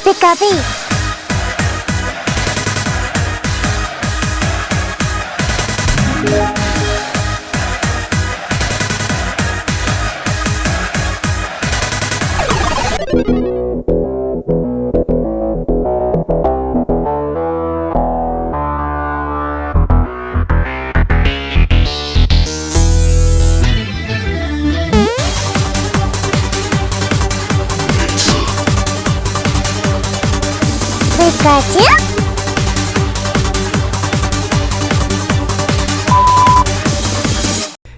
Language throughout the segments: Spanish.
Pikapi. Pikachu.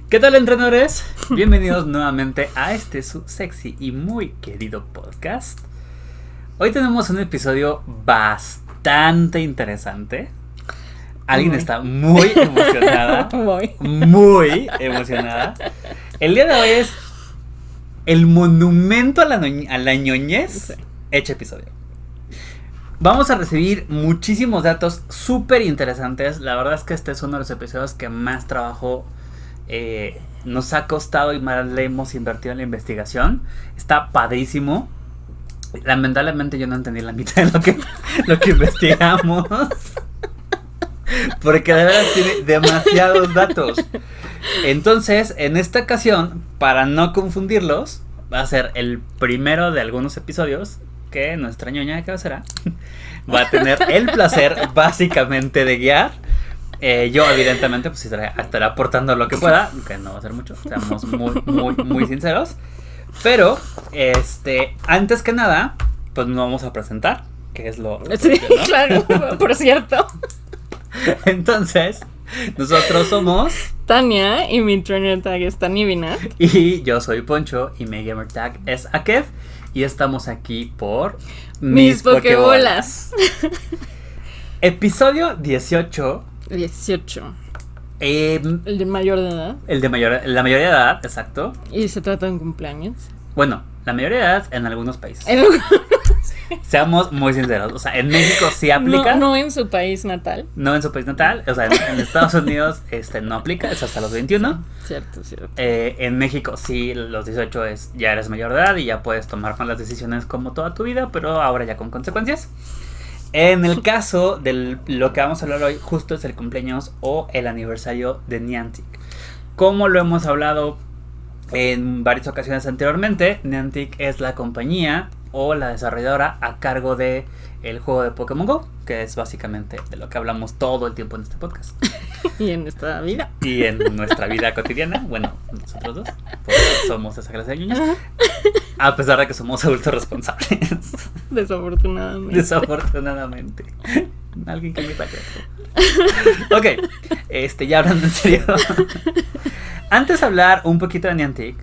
¿Qué tal, entrenadores? Bienvenidos nuevamente a este su sexy y muy querido podcast. Hoy tenemos un episodio bastante interesante. Alguien está muy emocionada. Muy emocionada. El día de hoy es el monumento a la ñoñez hecho episodio. Vamos a recibir muchísimos datos súper interesantes. La verdad es que este es uno de los episodios que más trabajo nos ha costado y más le hemos invertido en la investigación. Está padrísimo. Lamentablemente yo no entendí la mitad de lo que investigamos. Porque de verdad tiene demasiados datos. Entonces, en esta ocasión, para no confundirlos, va a ser el primero de algunos episodios que nuestra ñoña, ¿qué será? Va a tener el placer básicamente de guiar. Yo evidentemente pues estaré aportando lo que pueda, que no va a ser mucho, seamos muy sinceros. Pero antes que nada, pues nos vamos a presentar, que es lo sí, ¿no? Claro, por cierto. Entonces, nosotros somos Tania y mi trainer tag es Tani Binat. y yo soy Poncho y mi gamer tag es Akev. Y estamos aquí por Mis Pokebolas. Episodio 18. 18. El El de mayor de edad. la mayoría de edad, exacto. Y se trata de un cumpleaños. Bueno, la mayoría de edad en algunos países. En Seamos muy sinceros. O sea, en México sí aplica. No en su país natal. No en su país natal. O sea, en Estados Unidos no aplica. Es hasta los 21. Cierto. En México sí, los 18 ya eres mayor de edad y ya puedes tomar malas decisiones como toda tu vida, pero ahora ya con consecuencias. En el caso de lo que vamos a hablar hoy, justo es el cumpleaños o el aniversario de Niantic. Como lo hemos hablado en varias ocasiones anteriormente, Niantic es la compañía o la desarrolladora a cargo de el juego de Pokémon Go, que es básicamente de lo que hablamos todo el tiempo en este podcast. Y en esta vida. Y en nuestra vida cotidiana, bueno, nosotros dos, porque somos esa clase de niños, a pesar de que somos adultos responsables. Desafortunadamente. Alguien que me saque. Ok, ya hablando en serio. Antes de hablar un poquito de Niantic,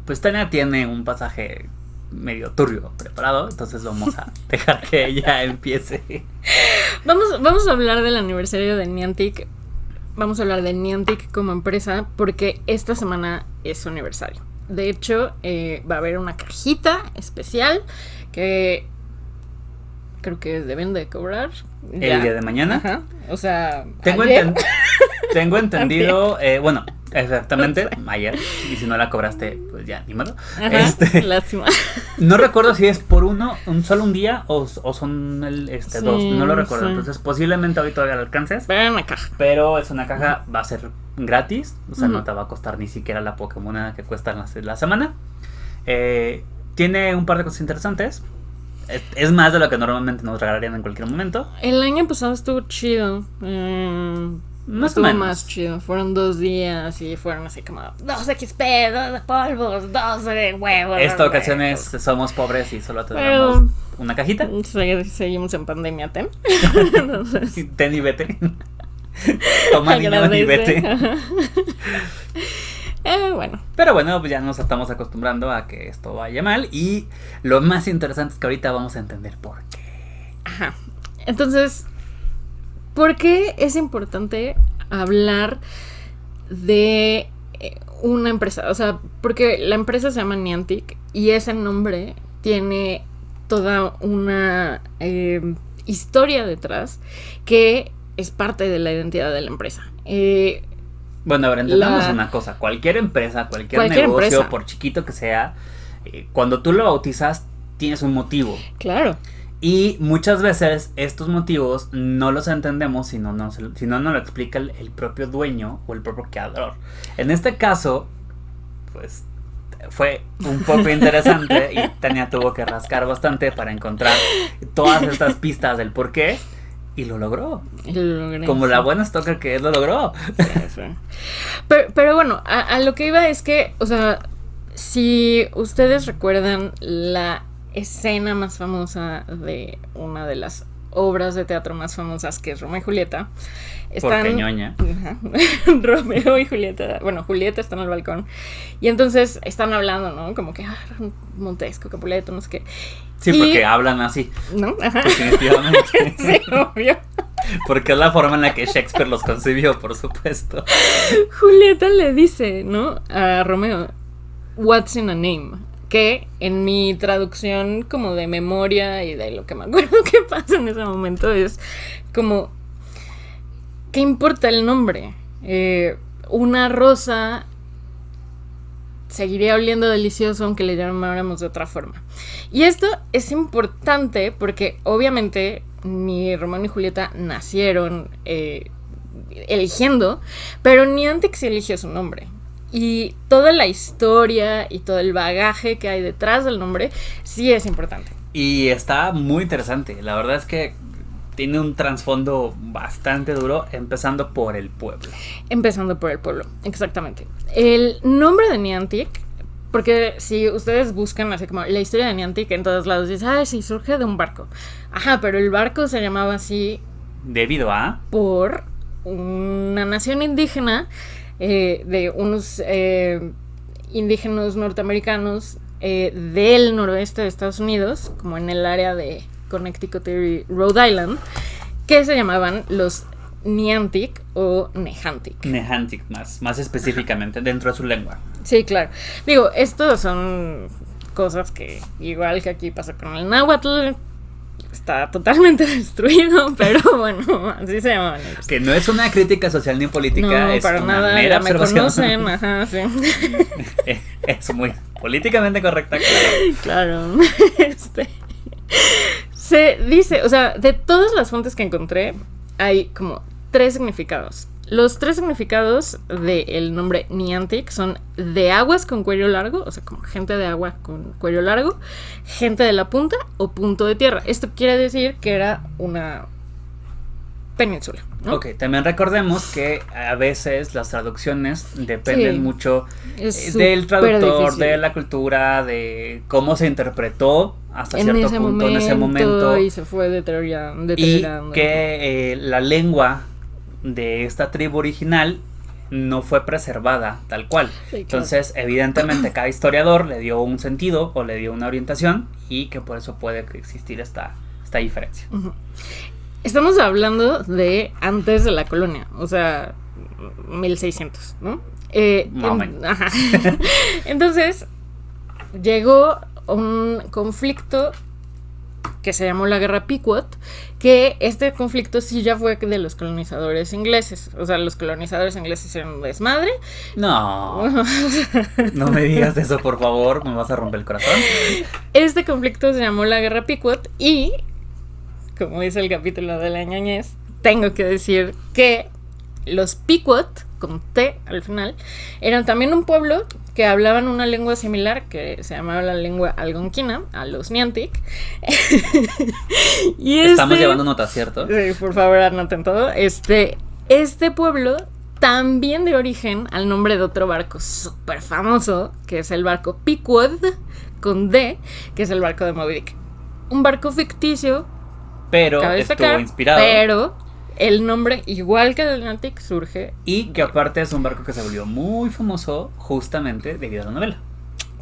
pues Tania tiene un pasaje medio turbio preparado, entonces vamos a dejar que ella empiece. Vamos a hablar del aniversario de Niantic. Vamos a hablar de Niantic como empresa porque esta semana es su aniversario. De hecho, va a haber una cajita especial que creo que deben de cobrar el día de mañana. Ajá. O sea, tengo entendido, bueno, exactamente, ayer. Y si no la cobraste, pues ya, ni modo. Ajá, lástima. No recuerdo si es por solo un día o son Sí, dos, no lo recuerdo. sí. Entonces posiblemente hoy todavía lo alcances. Pero una caja. Pero es una caja, va a ser gratis. O sea, no te va a costar ni siquiera la Pokémonada que cuesta la semana. Tiene un par de cosas interesantes. Es más de lo que normalmente nos regalarían en cualquier momento. El año pasado estuvo chido. Más o menos. Más chido. Fueron 2 días y fueron así como 2 XP, 2 de polvos, 2 de huevos. Esta ocasión somos pobres y solo tenemos Pero una cajita. seguimos en pandemia, Ten. Entonces, Ten y vete. Toma, niño, y vete. Bueno. Pero bueno, pues ya nos estamos acostumbrando a que esto vaya mal. Y lo más interesante es que ahorita vamos a entender por qué. Ajá. Entonces, ¿por qué es importante hablar de una empresa? O sea, porque la empresa se llama Niantic y ese nombre tiene toda una historia detrás que es parte de la identidad de la empresa. Bueno, a ver, entendamos una cosa. Cualquier empresa, cualquier negocio, empresa, por chiquito que sea, cuando tú lo bautizas, tienes un motivo. Claro. Y muchas veces estos motivos no los entendemos si no nos lo explica el propio dueño o el propio creador. En este caso, pues fue un poco interesante y Tania tuvo que rascar bastante para encontrar todas estas pistas del por qué. Y lo logró. Como la buena stalker que es, lo logró. Sí. Pero bueno, a lo que iba es que, o sea, si ustedes recuerdan la escena más famosa de una de las obras de teatro más famosas, que es Romeo y Julieta. Porque ñoña. Romeo y Julieta. Bueno, Julieta está en el balcón. Y entonces están hablando, ¿no? Como que Montesco, Capuleto, no sé qué. Sí, porque hablan así. ¿No? Ajá. Definitivamente. Sí, obvio. Porque es la forma en la que Shakespeare los concibió, por supuesto. Julieta le dice, ¿no? A Romeo, "What's in a name?" Que en mi traducción como de memoria y de lo que me acuerdo que pasa en ese momento es como, ¿qué importa el nombre? Una rosa seguiría oliendo delicioso aunque le llamáramos de otra forma. Y esto es importante porque obviamente ni Romeo ni Julieta nacieron eligiendo, pero Niantic sí eligió su nombre. Y toda la historia y todo el bagaje que hay detrás del nombre sí es importante. Y está muy interesante. La verdad es que tiene un trasfondo bastante duro, empezando por el pueblo. Empezando por el pueblo, exactamente. El nombre de Niantic, porque si ustedes buscan así como la historia de Niantic en todos lados, dicen, sí, surge de un barco. Ajá, pero el barco se llamaba así debido a por una nación indígena, de unos indígenas norteamericanos del noroeste de Estados Unidos, como en el área de Connecticut y Rhode Island, que se llamaban los Niantic o Nehantic. Nehantic más específicamente, dentro de su lengua. Sí, claro. Digo, estos son cosas que, igual que aquí pasa con el náhuatl, está totalmente destruido, pero bueno, así se llamaban ellos. Que no es una crítica social ni política, no, es para una nada, mera me observación. conocen, ajá, sí. Es muy políticamente correcta, claro. Se dice, o sea, de todas las fuentes que encontré, hay como 3 significados. Los 3 significados del nombre Niantic son de aguas con cuello largo, o sea, como gente de agua con cuello largo, gente de la punta o punto de tierra. Esto quiere decir que era una península, ¿no? Ok, también recordemos que a veces las traducciones dependen mucho del traductor, difícil. De la cultura, de cómo se interpretó hasta cierto punto en ese momento. Y se fue deteriorando. Y que la lengua de esta tribu original no fue preservada tal cual. Sí, claro. Entonces, evidentemente, cada historiador le dio un sentido o le dio una orientación y que por eso puede existir esta diferencia. Uh-huh. Estamos hablando de antes de la colonia, o sea, 1600, ¿no? Ajá. Entonces, llegó un conflicto que se llamó la Guerra Pequot, que este conflicto sí ya fue de los colonizadores ingleses. O sea, los colonizadores ingleses hicieron un desmadre. No me digas eso, por favor, me vas a romper el corazón. Este conflicto se llamó la Guerra Pequot y, como dice el capítulo de la ñoñez, tengo que decir que los Pequot, con T al final, eran también un pueblo que hablaban una lengua similar que se llamaba la lengua algonquina, a los Niantic. Y estamos llevando notas, ¿cierto? Sí, por favor, anoten todo. Este pueblo también dio origen al nombre de otro barco súper famoso, que es el barco Pequod, con D, que es el barco de Moby Dick. Un barco ficticio, pero estuvo inspirado. Pero el nombre, igual que el Niantic, surge. Y que aparte es un barco que se volvió muy famoso justamente debido a la novela.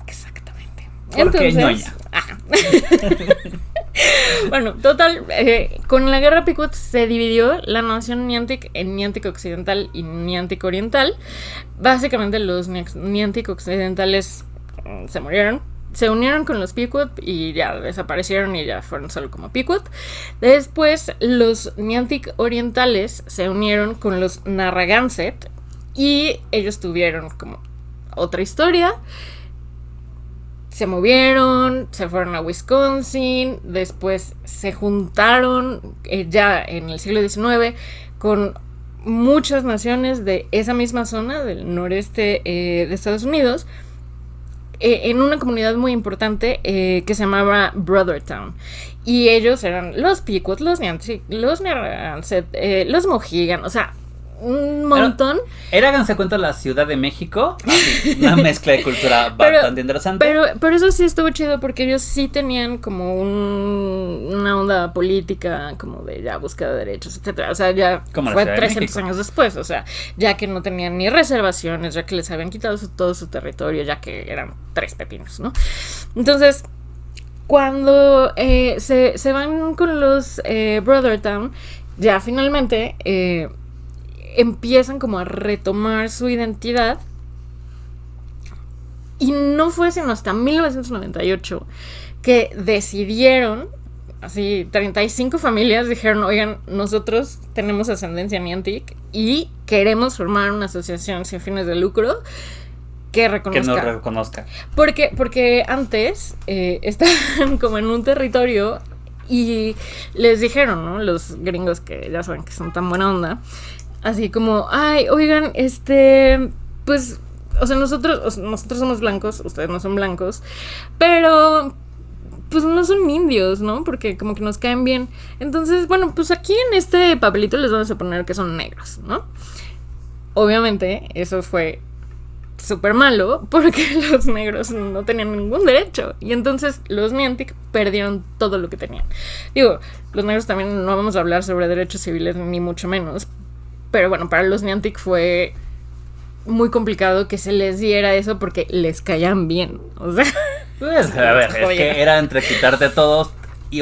Exactamente. Porque entonces, ñoña. Bueno, total, con la Guerra Pequot se dividió la nación Niantic en Niantic Occidental y Niantic Oriental. Básicamente los Niantic Occidentales se murieron. Se unieron con los Pequot y ya desaparecieron y ya fueron solo como Pequot. Después los Niantic Orientales se unieron con los Narragansett y ellos tuvieron como otra historia. se movieron, se fueron a Wisconsin, después se juntaron ya en el siglo XIX con muchas naciones de esa misma zona, del noreste de Estados Unidos, en una comunidad muy importante que se llamaba Brothertown. Y ellos eran los Pequot, los Nancy, los Narragansett, los Mohegan, o sea, un montón. Era, háganse cuenta, la Ciudad de México. Así, una mezcla de cultura bastante interesante. Pero eso sí estuvo chido porque ellos sí tenían como una onda política, como de ya búsqueda de derechos, etcétera. O sea, ya como fue 300 años después. O sea, ya que no tenían ni reservaciones, ya que les habían quitado todo su territorio, ya que eran 3 pepinos, ¿no? Entonces, cuando se van con los Brothertown, ya finalmente empiezan como a retomar su identidad. Y no fue sino hasta 1998 que decidieron, así 35 familias dijeron, oigan, nosotros tenemos ascendencia Niantic y queremos formar una asociación sin fines de lucro que reconozca. Que nos reconozca. Porque antes estaban como en un territorio y les dijeron, ¿no? Los gringos, que ya saben que son tan buena onda, así como, ay, oigan, pues, o sea, nosotros somos blancos, ustedes no son blancos, pero pues no son indios, ¿no? Porque como que nos caen bien. Entonces, bueno, pues aquí en este papelito les vamos a poner que son negros, ¿no? Obviamente, eso fue súper malo porque los negros no tenían ningún derecho. Y entonces los Niantic perdieron todo lo que tenían. Digo, los negros también no vamos a hablar sobre derechos civiles ni mucho menos. Pero bueno, para los Niantic fue muy complicado que se les diera eso porque les caían bien. O sea, pues, a ver, es que era entre quitarte todos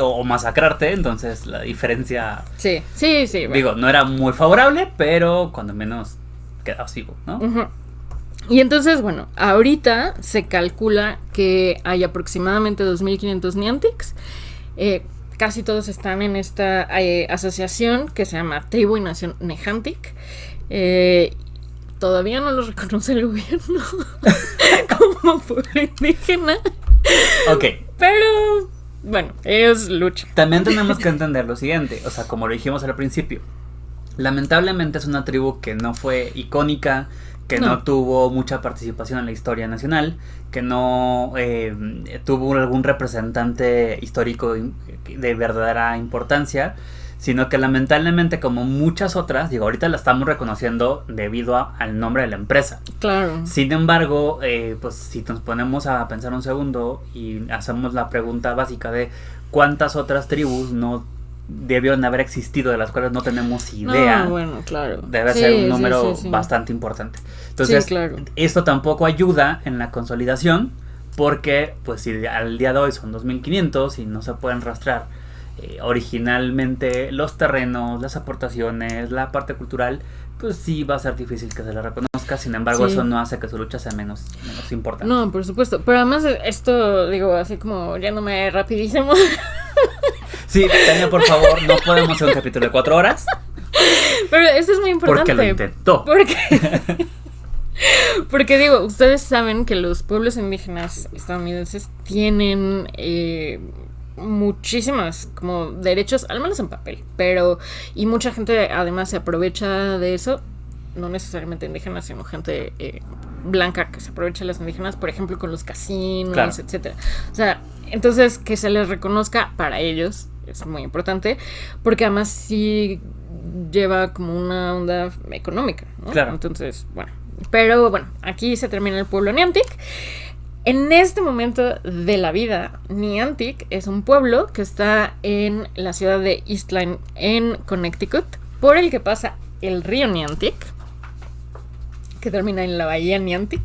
o masacrarte, entonces la diferencia... Sí. Bueno. Digo, no era muy favorable, pero cuando menos quedaba sigo, ¿no? Uh-huh. Y entonces, bueno, ahorita se calcula que hay aproximadamente 2.500 Niantics. Casi todos están en esta asociación que se llama Tribu y Nación Nehantic. Todavía no los reconoce el gobierno como pueblo indígena. Ok. Pero, bueno, ellos luchan. También tenemos que entender lo siguiente, o sea, como lo dijimos al principio, lamentablemente es una tribu que no fue icónica, que no tuvo mucha participación en la historia nacional, que no tuvo algún representante histórico de verdadera importancia, sino que lamentablemente, como muchas otras, digo, ahorita la estamos reconociendo debido al nombre de la empresa. Claro. Sin embargo, pues si nos ponemos a pensar un segundo y hacemos la pregunta básica de cuántas otras tribus no debieron haber existido, de las cuales no tenemos idea. No, bueno, claro. Debe ser un número bastante importante. Entonces, claro, esto tampoco ayuda en la consolidación, porque pues si al día de hoy son 2.500 y no se pueden rastrear originalmente los terrenos, las aportaciones, la parte cultural, pues sí va a ser difícil que se la reconozca. Sin embargo, eso no hace que su lucha sea menos importante. No, por supuesto. Pero además esto, digo, así como yéndome rapidísimo. Sí, Tania, por favor, no podemos hacer un capítulo de 4 horas. Pero esto es muy importante. Porque lo intentó. Porque digo, ustedes saben que los pueblos indígenas estadounidenses tienen muchísimas como derechos, al menos en papel, y mucha gente además se aprovecha de eso, no necesariamente indígenas, sino gente blanca que se aprovecha de las indígenas, por ejemplo, con los casinos, claro, etcétera. O sea, entonces que se les reconozca para ellos es muy importante, porque además sí lleva como una onda económica, ¿no? Claro. Entonces, bueno. Pero bueno, aquí se termina el pueblo Niantic. En este momento de la vida, Niantic es un pueblo que está en la ciudad de Eastline, en Connecticut, por el que pasa el río Niantic, que termina en la bahía Niantic,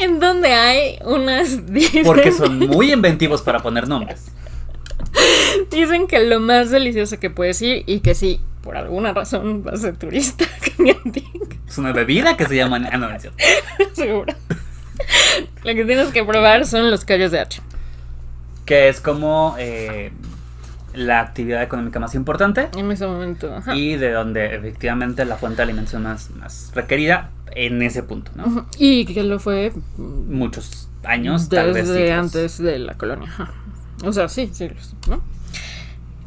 en donde hay unas... Porque son muy inventivos para poner nombres. Dicen que lo más delicioso que puedes ir, y que si por alguna razón vas a ser turista con Niantic, es una bebida que se llama... Ah, no, es cierto. Seguro. Lo que tienes que probar son los callos de hacha, que es como la actividad económica más importante en ese momento, ajá. Y de donde efectivamente la fuente de alimentación más requerida en ese punto, ¿no? Y que lo fue muchos años, tal vez desde siglos. antes de la colonia. Ajá. O sea, sí, siglos, ¿no?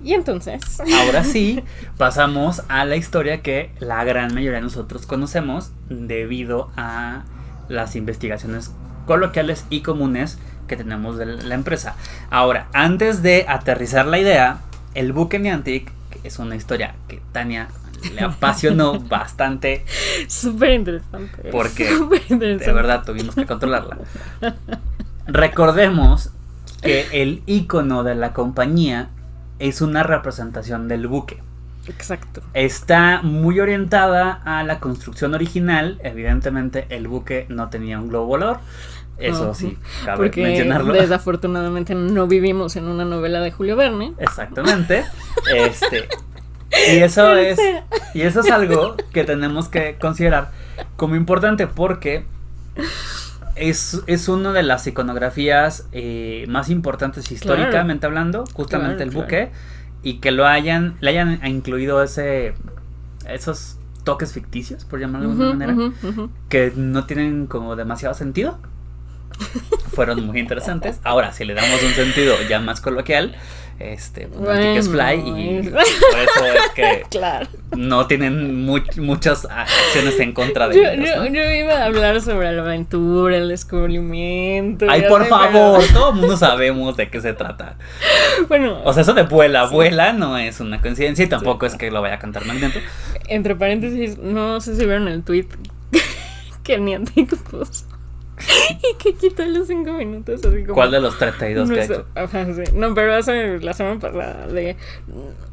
Y entonces... Ahora sí, pasamos a la historia que la gran mayoría de nosotros conocemos debido a las investigaciones coloquiales y comunes que tenemos de la empresa. Ahora, antes de aterrizar la idea, el buque Niantic, que es una historia que Tania le apasionó bastante. Súper interesante. Porque interesante. De verdad tuvimos que controlarla. Recordemos que el icono de la compañía es una representación del buque. Exacto. Está muy orientada a la construcción original. Evidentemente el buque no tenía un globo volador. Eso No, sí, cabe porque mencionarlo. desafortunadamente no vivimos en una novela de Julio Verne. Exactamente. Y eso es algo que tenemos que considerar como importante porque es una de las iconografías más importantes históricamente hablando, justamente el buque, y que le hayan incluido esos toques ficticios, por llamarlo de alguna manera, que no tienen como demasiado sentido. Fueron muy interesantes. Ahora, si le damos un sentido ya más coloquial, Niantic es Fly y por eso es que claro, no tienen muchas acciones en contra de ellos, ¿no? yo iba a hablar sobre la aventura, el descubrimiento. Ay, por favor, todo el mundo sabemos de qué se trata. Bueno, o sea, eso de vuela no es una coincidencia y tampoco es que lo vaya a cantar Magneto. Entre paréntesis, no sé si vieron el tweet que Niantic puso. Y que quitó los 5 minutos así como... ¿Cuál de los 32 que ha hecho? Ajá, sí. No, pero hace la semana pasada de...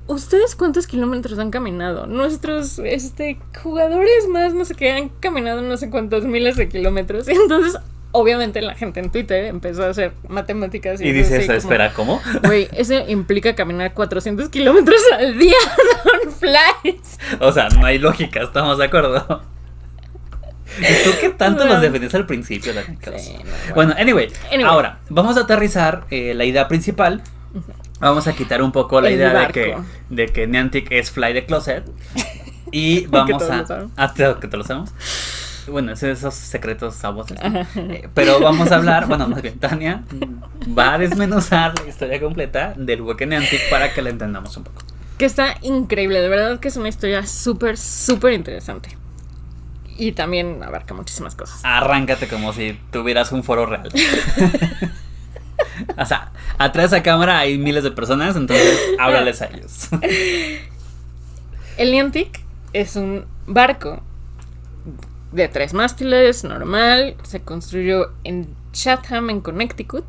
¿Ustedes cuántos kilómetros han caminado? Nuestros jugadores más no sé qué han caminado no sé cuántos miles de kilómetros. Y entonces, obviamente, la gente en Twitter empezó a hacer matemáticas. Y dice eso, espera, ¿cómo? Güey, eso implica caminar 400 kilómetros al día, non flies. O sea, no hay lógica, estamos de acuerdo. ¿Y tú qué tanto los defendías al principio, Dani? Sí, bueno, anyway, ahora, vamos a aterrizar la idea principal. Vamos a quitar un poco la idea de que Niantic es Fly the Closet. Y vamos que te lo sabemos. Bueno, esos secretos a voces, ¿no? Pero vamos a hablar, bueno, más bien Tania va a desmenuzar la historia completa del buque Niantic para que la entendamos un poco. Que está increíble, de verdad que es una historia súper, súper interesante. Y también abarca muchísimas cosas. Arráncate como si tuvieras un foro real. O sea, atrás de esa cámara hay miles de personas, entonces háblales a ellos. El Niantic es un barco de 3 mástiles, normal. Se construyó en Chatham, en Connecticut,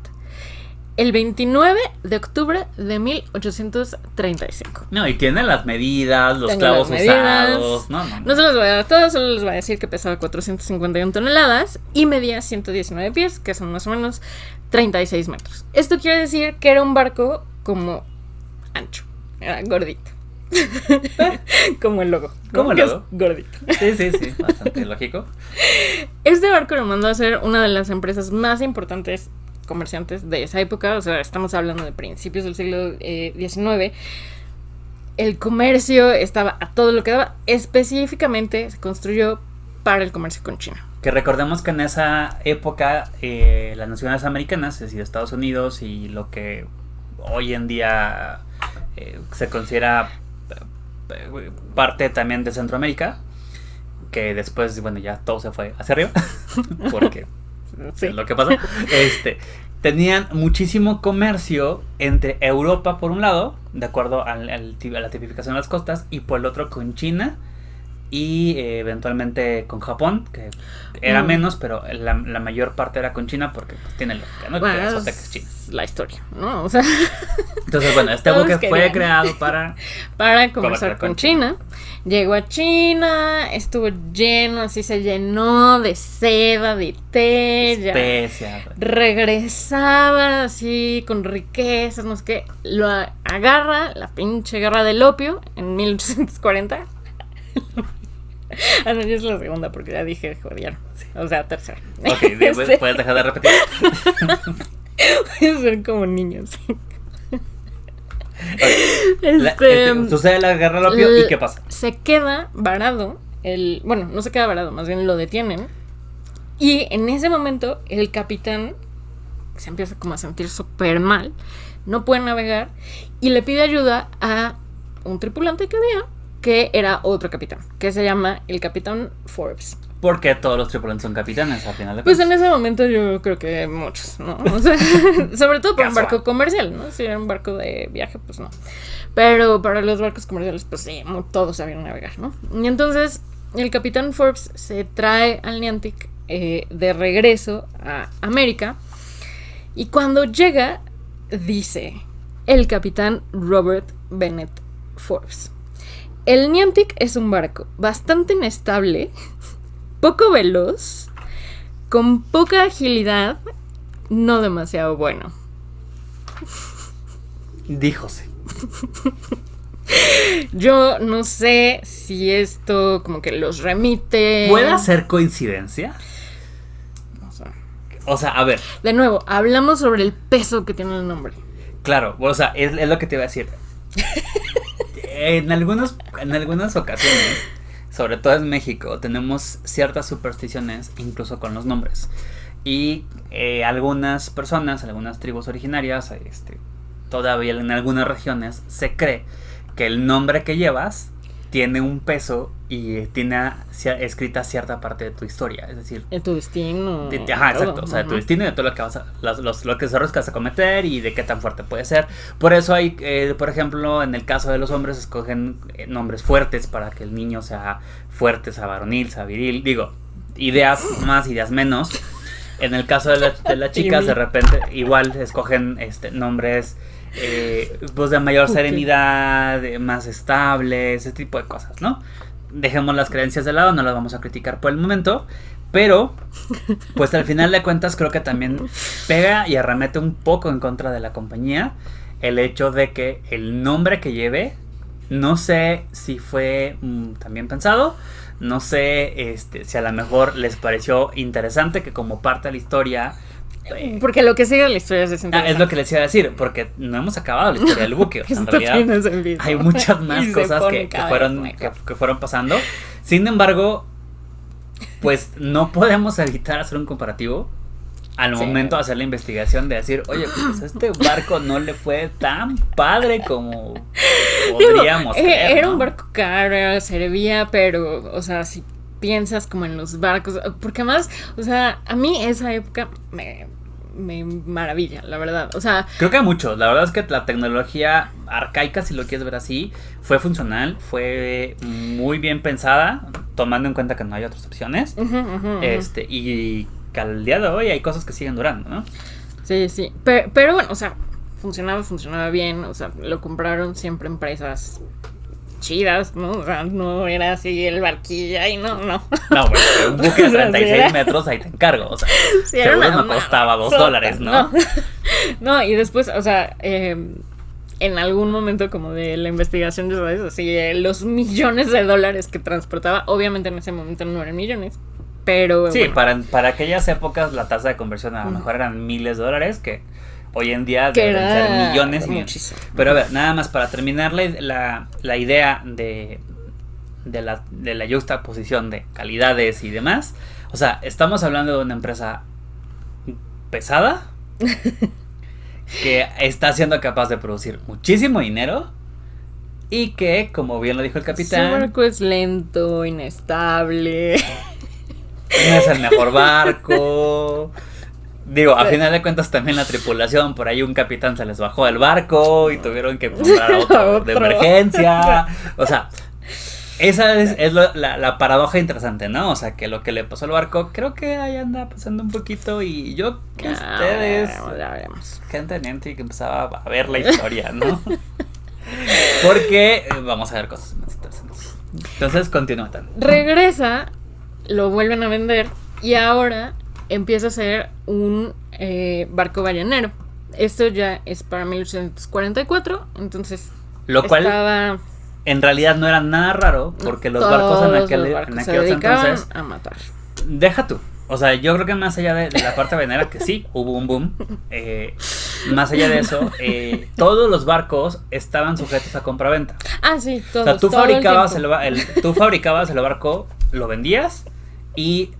el 29 de octubre de 1835. No, y tiene las medidas, los clavos usados. No se los voy a dar todos, solo les voy a decir que pesaba 451 toneladas y medía 119 pies, que son más o menos 36 metros. Esto quiere decir que era un barco como ancho, era gordito. Como el logo. Como el logo. Gordito. Sí, bastante lógico. Este barco lo mandó a hacer una de las empresas más importantes comerciantes de esa época, o sea, estamos hablando de principios del siglo XIX. El comercio estaba a todo lo que daba. Específicamente se construyó para el comercio con China. Que recordemos que en esa época las naciones americanas, es decir, Estados Unidos y lo que hoy en día se considera parte también de Centroamérica, que después, bueno, ya todo se fue hacia arriba, porque sí, es lo que pasó. Tenían muchísimo comercio entre Europa por un lado, de acuerdo a la tipificación de las costas, y por el otro con China y eventualmente con Japón, que era menos, pero la mayor parte era con China porque pues, tiene lógica, ¿no? Bueno, que es China. La historia, ¿no? O sea, entonces, bueno, este buque fue creado para conversar con China. Llegó a China, estuvo lleno, así se llenó de seda, de té, especias. Regresaba así con riquezas, no sé qué. Lo agarra la pinche guerra del opio en 1840. Ah, no, ya es la segunda porque ya dije, joder. Sí. O sea, tercera. Ok, ¿puedes dejar de repetir? Voy a ser como niños. Okay. Sucede la guerra del opio y ¿qué pasa? Se queda varado. Bueno, no se queda varado, más bien lo detienen. Y en ese momento el capitán se empieza como a sentir súper mal, no puede navegar y le pide ayuda a un tripulante que había, que era otro capitán, que se llama el Capitán Forbes. Porque todos los tripulantes son capitanes al final de Pues cuentas. en ese momento yo creo que muchos, ¿no? O sea, sobre todo para un barco comercial, ¿no? Si era un barco de viaje, pues no. Pero para los barcos comerciales, pues sí, todos sabían navegar, ¿no? Y entonces el Capitán Forbes se trae al Niantic de regreso a América. Y cuando llega, dice el Capitán Robert Bennett Forbes: el Niantic es un barco bastante inestable, poco veloz, con poca agilidad, no demasiado bueno. Díjose. Yo no sé si esto como que los remite. ¿Puede ser coincidencia? No sé. O sea, a ver. De nuevo, hablamos sobre el peso que tiene el nombre. Claro, o sea, es lo que te iba a decir. En algunas ocasiones, sobre todo en México, tenemos ciertas supersticiones, incluso con los nombres. Y algunas personas, algunas tribus originarias, todavía en algunas regiones, se cree que el nombre que llevas tiene un peso y tiene escrita cierta parte de tu historia. Es decir, de tu destino. Ajá, exacto. O sea, de tu destino y de todo lo que vas a, los errores que vas a cometer y de qué tan fuerte puede ser. Por eso hay, por ejemplo, en el caso de los hombres, escogen nombres fuertes para que el niño sea fuerte, sea varonil, sea viril. Digo, ideas más, ideas menos. En el caso de las chicas, de repente, igual escogen nombres pues de mayor serenidad, más estables, ese tipo de cosas, ¿no? Dejemos las creencias de lado, no las vamos a criticar por el momento, pero pues al final de cuentas creo que también pega y arremete un poco en contra de la compañía el hecho de que el nombre que lleve, no sé si fue también pensado, no sé si a lo mejor les pareció interesante que como parte de la historia. Porque lo que sigue de la historia es interesante. Es lo que les iba a decir, porque no hemos acabado la historia del buque. O sea, en realidad hay muchas más cosas que fueron pasando. Sin embargo, pues no podemos evitar hacer un comparativo al momento de hacer la investigación, de decir, oye, pues este barco no le fue tan padre como podríamos creer, era ¿no? un barco caro, servía, pero, o sea, si piensas como en los barcos, porque además, o sea, a mí esa época me maravilla, la verdad, o sea, creo que a muchos, la verdad es que la tecnología arcaica, si lo quieres ver así, fue funcional, fue muy bien pensada, tomando en cuenta que no hay otras opciones, y que al día de hoy hay cosas que siguen durando, ¿no? Sí, pero bueno, o sea, funcionaba bien, o sea, lo compraron siempre empresas chidas, ¿no? O sea, no era así el barquilla y no. No, bueno, un buque de 36 metros, ahí te encargo, o sea, sí, seguro no costaba $2, ¿no? No, y después, o sea, en algún momento como de la investigación, ¿sabes? Así, los millones de dólares que transportaba, obviamente en ese momento no eran millones, pero sí, bueno. para aquellas épocas la tasa de conversión a lo mejor eran miles de dólares, que hoy en día deben ser millones y millones. Pero a ver, nada más para terminar la idea de la juxtaposición de calidades y demás. O sea, estamos hablando de una empresa pesada que está siendo capaz de producir muchísimo dinero y que, como bien lo dijo el capitán, su barco es lento, inestable. No es el mejor barco. Digo, a final de cuentas también la tripulación, por ahí un capitán se les bajó del barco y tuvieron que comprar otro de emergencia. O sea, esa es la paradoja interesante, ¿no? O sea, que lo que le pasó al barco, creo que ahí anda pasando un poquito. Y yo que ustedes, ya veremos. gente niente que empezaba a ver la historia, ¿no? Porque vamos a ver cosas más interesantes. Entonces, continúa. Regresa, lo vuelven a vender y ahora empieza a ser un barco ballenero. Esto ya es para 1844, entonces lo cual en realidad no era nada raro, porque los barcos en aquellos entonces a matar. Deja tú, o sea, yo creo que más allá de la parte ballenera, que sí, hubo un boom, más allá de eso, todos los barcos estaban sujetos a compraventa. Ah, sí, todos. O sea, tú fabricabas el barco, lo vendías y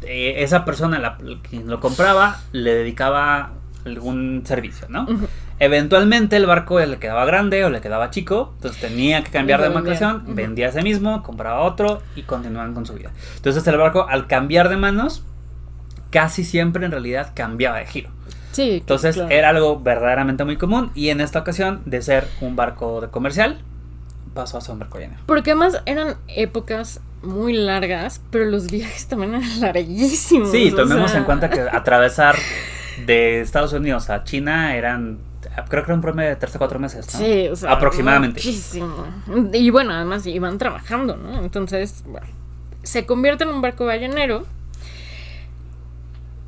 esa persona, quien lo compraba, le dedicaba algún servicio, ¿no? Ujú. Eventualmente el barco le quedaba grande o le quedaba chico, entonces tenía que cambiar de Lo vendía. embarcación, Ujú. vendía ese mismo, compraba otro y continuaban con su vida. Entonces el barco, al cambiar de manos, casi siempre en realidad cambiaba de giro. Sí, Entonces claro. era algo verdaderamente muy común, y en esta ocasión, de ser un barco de comercial, pasó a ser un barco llanero. Porque además eran épocas muy largas, pero los viajes también eran larguísimos. Sí, o tomemos sea, en cuenta que atravesar de Estados Unidos a China eran, creo que era un promedio de 3 a 4 meses, ¿no? Sí, o sea, aproximadamente. muchísimo. Y bueno, además iban trabajando, ¿no? Entonces, bueno, se convierte en un barco ballenero,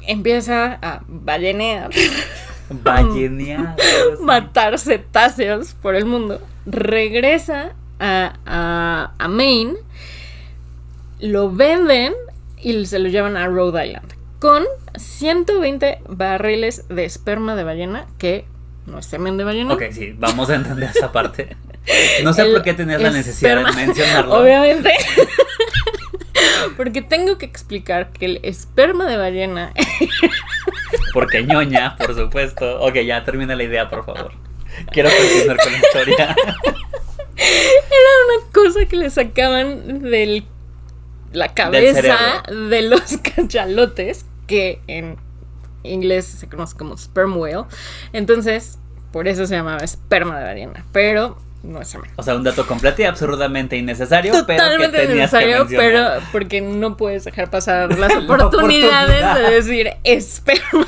empieza a ballenear, Ballenear. matar cetáceos por el mundo, regresa a Maine, lo venden y se lo llevan a Rhode Island con 120 barriles de esperma de ballena, que no es semen de ballena. Ok, sí, vamos a entender esa parte. No sé El por qué tenías la necesidad esperma, de mencionarlo. Obviamente. Porque tengo que explicar que el esperma de ballena Porque ñoña, por supuesto. Ok, ya termina la idea, por favor. Quiero continuar con la historia. era una cosa que le sacaban de la cabeza cerebro. de los cachalotes, que en inglés se conoce como sperm whale. Entonces, por eso se llamaba esperma de ballena. Pero no es semen. O sea, un dato completo y absurdamente innecesario, Totalmente pero que tenías necesario, que pero mencionar. porque no puedes dejar pasar las La oportunidades oportunidad. de decir esperma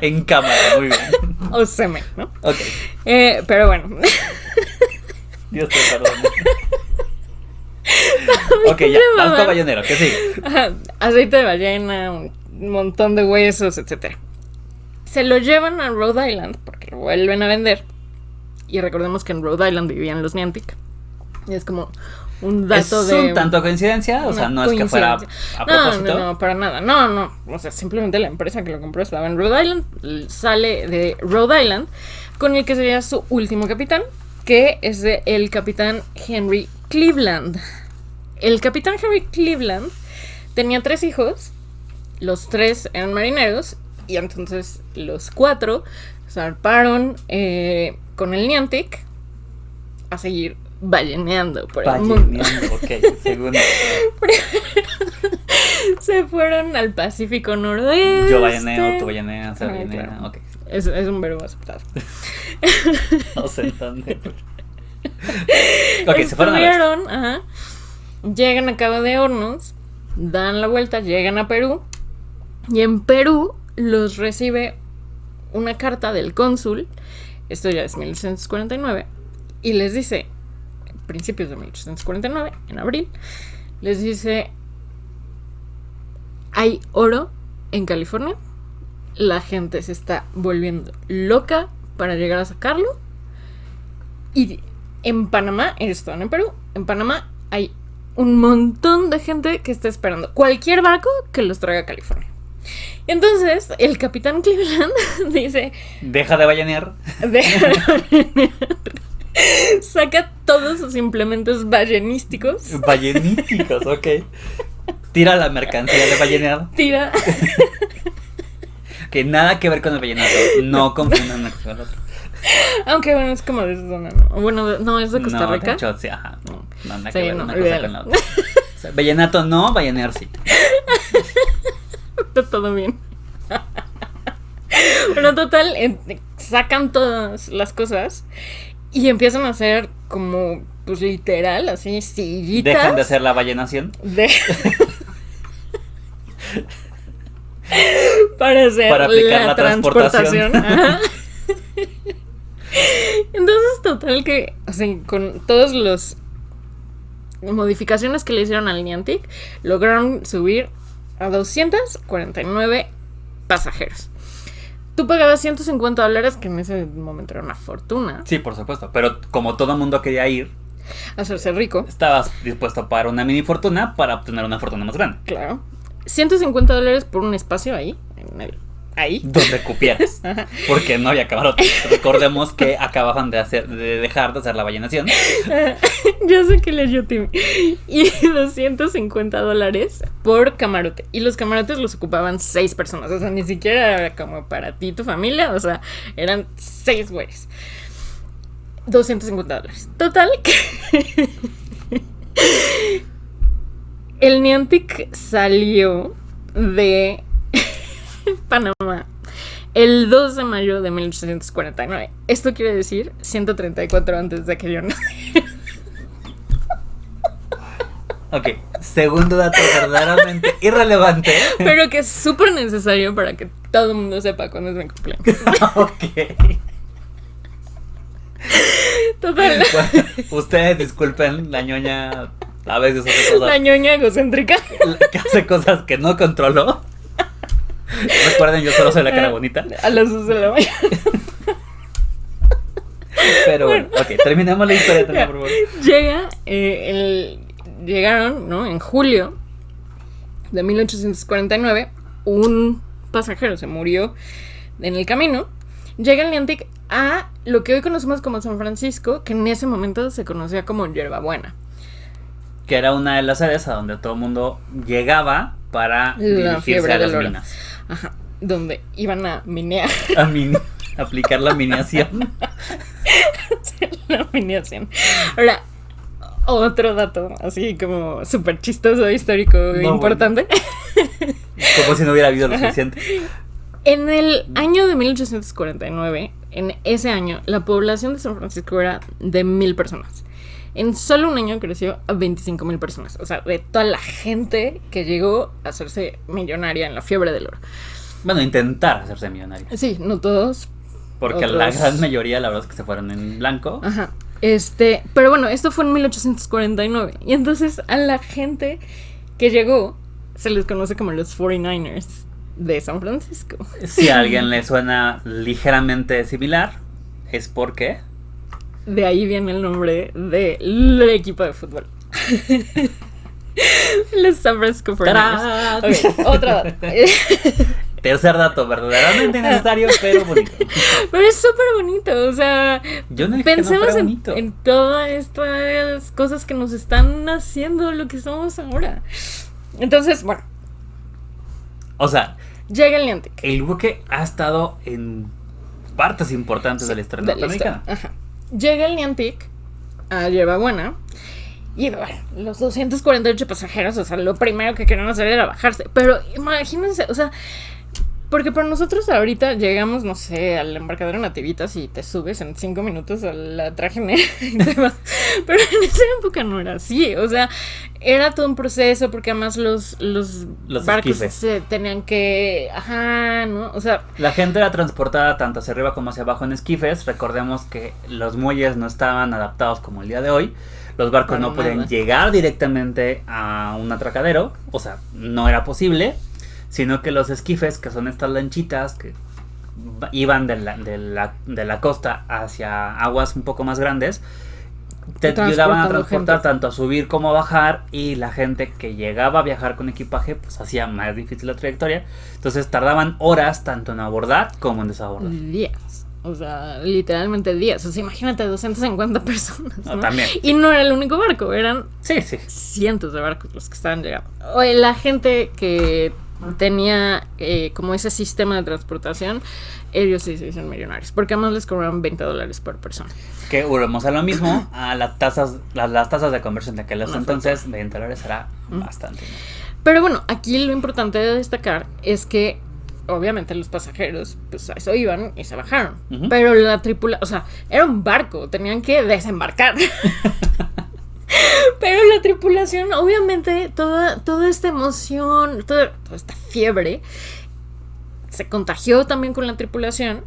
En cámara, muy bien. o semen, ¿no? Ok, Pero bueno. Dios te perdone. Ok, ya, mamá. barco ballenero, que sigue. Ajá, aceite de ballena, un montón de huesos, etcétera. Se lo llevan a Rhode Island porque lo vuelven a vender. Y recordemos que en Rhode Island vivían los Niantic. Y es como un dato ¿Es de... un tanto coincidencia? O sea, una no es que fuera coincidencia. a propósito. No, para nada. No. O sea, simplemente la empresa que lo compró estaba en Rhode Island. Sale de Rhode Island con el que sería su último capitán, que es el capitán Henry Cleveland. El capitán Henry Cleveland tenía 3 hijos. Los 3 eran marineros. Y entonces los 4 zarparon con el Niantic a seguir balleneando por el mundo. Balleneando, ok, segundo. Se fueron al Pacífico Noroeste. Yo balleneo, tú balleneas, se Ah, ballenea, claro. ok. Es un verbo aceptado. No sé dónde. Ok, se fueron a ver. Estuvieron, ajá, llegan a Cabo de Hornos, dan la vuelta, llegan a Perú. Y en Perú los recibe una carta del cónsul. Esto ya es 1849. Y les dice, principios de 1849, en abril, les dice: hay oro en California. La gente se está volviendo loca para llegar a sacarlo. Y en Panamá, ellos estaban en Perú, en Panamá hay un montón de gente que está esperando cualquier barco que los traiga a California. Y entonces el capitán Cleveland dice: Deja de ballenear. saca todos sus implementos ballenísticos, Ballenísticos, ok. Tira la mercancía de ballenear. tira. Que nada que ver con el vallenato. No confundan una cosa con la otra. Aunque bueno, es como de esa zona, ¿no? Bueno, no, es de Costa No, Rica. de hecho, sí, ajá. No, nada que Sí, ver no, una cosa olvídalo. con la otra. O sea, vallenato no, ballenear sí. Está todo bien. Pero total, sacan todas las cosas y empiezan a hacer como, pues literal, así, sillitas. Dejan de hacer la ballenación. Para hacer Para aplicar la transportación. Ajá. Entonces, total que, o sea, con todos los modificaciones que le hicieron al Niantic, lograron subir a 249 pasajeros. Tú pagabas $150, que en ese momento era una fortuna, Sí, por supuesto. Pero como todo mundo quería ir, hacerse rico, estabas dispuesto a pagar una mini fortuna para obtener una fortuna más grande. claro. $150 por un espacio ahí, en el ahí. Donde cupieras. Porque no había camarote. Recordemos que acababan de dejar de hacer la ballenación. Yo sé que leyó Timmy. Y $250 por camarote. Y los camarotes los ocupaban 6 personas. O sea, ni siquiera era como para ti y tu familia. O sea, eran 6 güeyes. $250. Total. El Niantic salió de Panamá el 2 de mayo de 1849. Esto quiere decir 134 antes de que yo naciera. Ok, segundo dato verdaderamente irrelevante. Pero que es súper necesario para que todo el mundo sepa cuándo es mi cumpleaños. Ok. Total. Bueno, ustedes disculpen, la ñoña a veces hace cosas. La ñoña egocéntrica. Que hace cosas que no controló. Recuerden, yo solo soy la cara bonita. A las 2 de la mañana. Pero bueno, ok, terminemos la historia también, por favor. Llegaron, ¿no? En julio de 1849, un pasajero se murió en el camino. Llega el Niantic a lo que hoy conocemos como San Francisco, que en ese momento se conocía como Yerbabuena. Que era una de las sedes a donde todo el mundo llegaba para dirigirse a las minas. Ajá, donde iban a minear. Aplicar la mineación. La mineación. Ahora, otro dato, así como súper chistoso, histórico, no, importante. Bueno. Como si no hubiera habido lo suficiente. En el año de 1849, en ese año, la población de San Francisco era de 1,000 personas. En solo un año creció a 25,000 personas. O sea, de toda la gente que llegó a hacerse millonaria en la fiebre del oro. Bueno, intentar hacerse millonaria. Sí, no todos. Porque otros... la gran mayoría, la verdad es que se fueron en blanco. Ajá. Pero bueno, esto fue en 1849. Y entonces a la gente que llegó se les conoce como los 49ers de San Francisco. Si a alguien le suena ligeramente similar, es porque... De ahí viene el nombre del equipo de fútbol. Los San Francisco 49ers. Okay, otro dato. Tercer dato, verdaderamente innecesario, pero bonito. Pero es súper bonito, o sea, yo no dije pensemos que no bonito. en todas estas cosas que nos están haciendo lo que somos ahora. Entonces, bueno. O sea, llega el Niantic. El buque ha estado en partes importantes de la historia norteamericana. Ajá. Llega el Niantic a Yerbabuena. Y bueno, los 248 pasajeros, o sea, lo primero que querían hacer era bajarse. Pero imagínense, o sea, porque para nosotros ahorita llegamos, no sé, al embarcadero Nativitas y te subes en 5 minutos a la trajinera y te vas. Pero en esa época no era así, o sea, era todo un proceso porque además los barcos se tenían que... Ajá, ¿no? O sea... La gente era transportada tanto hacia arriba como hacia abajo en esquifes. Recordemos que los muelles no estaban adaptados como el día de hoy. Los barcos no podían llegar directamente a un atracadero, o sea, no era posible, sino que los esquifes, que son estas lanchitas que iban de la costa hacia aguas un poco más grandes, te ayudaban a transportar tanto a subir como a bajar, y la gente que llegaba a viajar con equipaje pues hacía más difícil la trayectoria. Entonces tardaban horas tanto en abordar como en desabordar. Días. O sea, literalmente días. O sea, imagínate 250 personas, ¿no? También. Y no era el único barco, eran sí. cientos de barcos los que estaban llegando. Oye, la gente que tenía como ese sistema de transportación, ellos sí se hicieron millonarios, porque además les cobraban $20 por persona. Que volvemos a lo mismo, a las tasas de conversión de aquel entonces, $20 era bastante. Pero bueno, aquí lo importante de destacar es que obviamente los pasajeros, pues a eso iban y se bajaron. Pero la tripulación, o sea, era un barco, tenían que desembarcar. Pero la tripulación, obviamente, toda esta emoción, toda esta fiebre, se contagió también con la tripulación.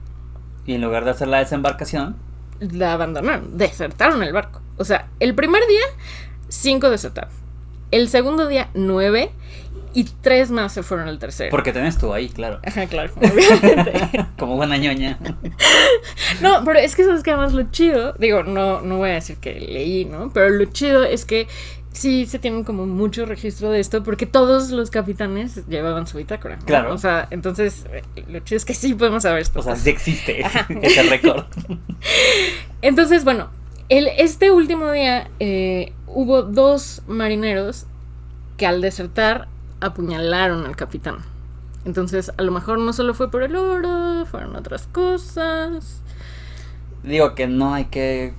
Y en lugar de hacer la desembarcación, la abandonaron, desertaron el barco. O sea, el primer día, 5 desertaron. El segundo día, 9. Y 3 más se fueron al tercero. Porque tenés tú ahí, claro. Ajá, claro, obviamente. Como buena ñoña. No, pero es que sabes que además lo chido, digo, no voy a decir que leí, ¿no? Pero lo chido es que sí se tienen como mucho registro de esto porque todos los capitanes llevaban su bitácora, ¿no? Claro. O sea, entonces lo chido es que sí podemos saber esto. O sea, sí existe ese récord. Entonces, bueno, este último día hubo 2 marineros que al desertar apuñalaron al capitán. Entonces, a lo mejor no solo fue por el oro, fueron otras cosas. Digo que no hay que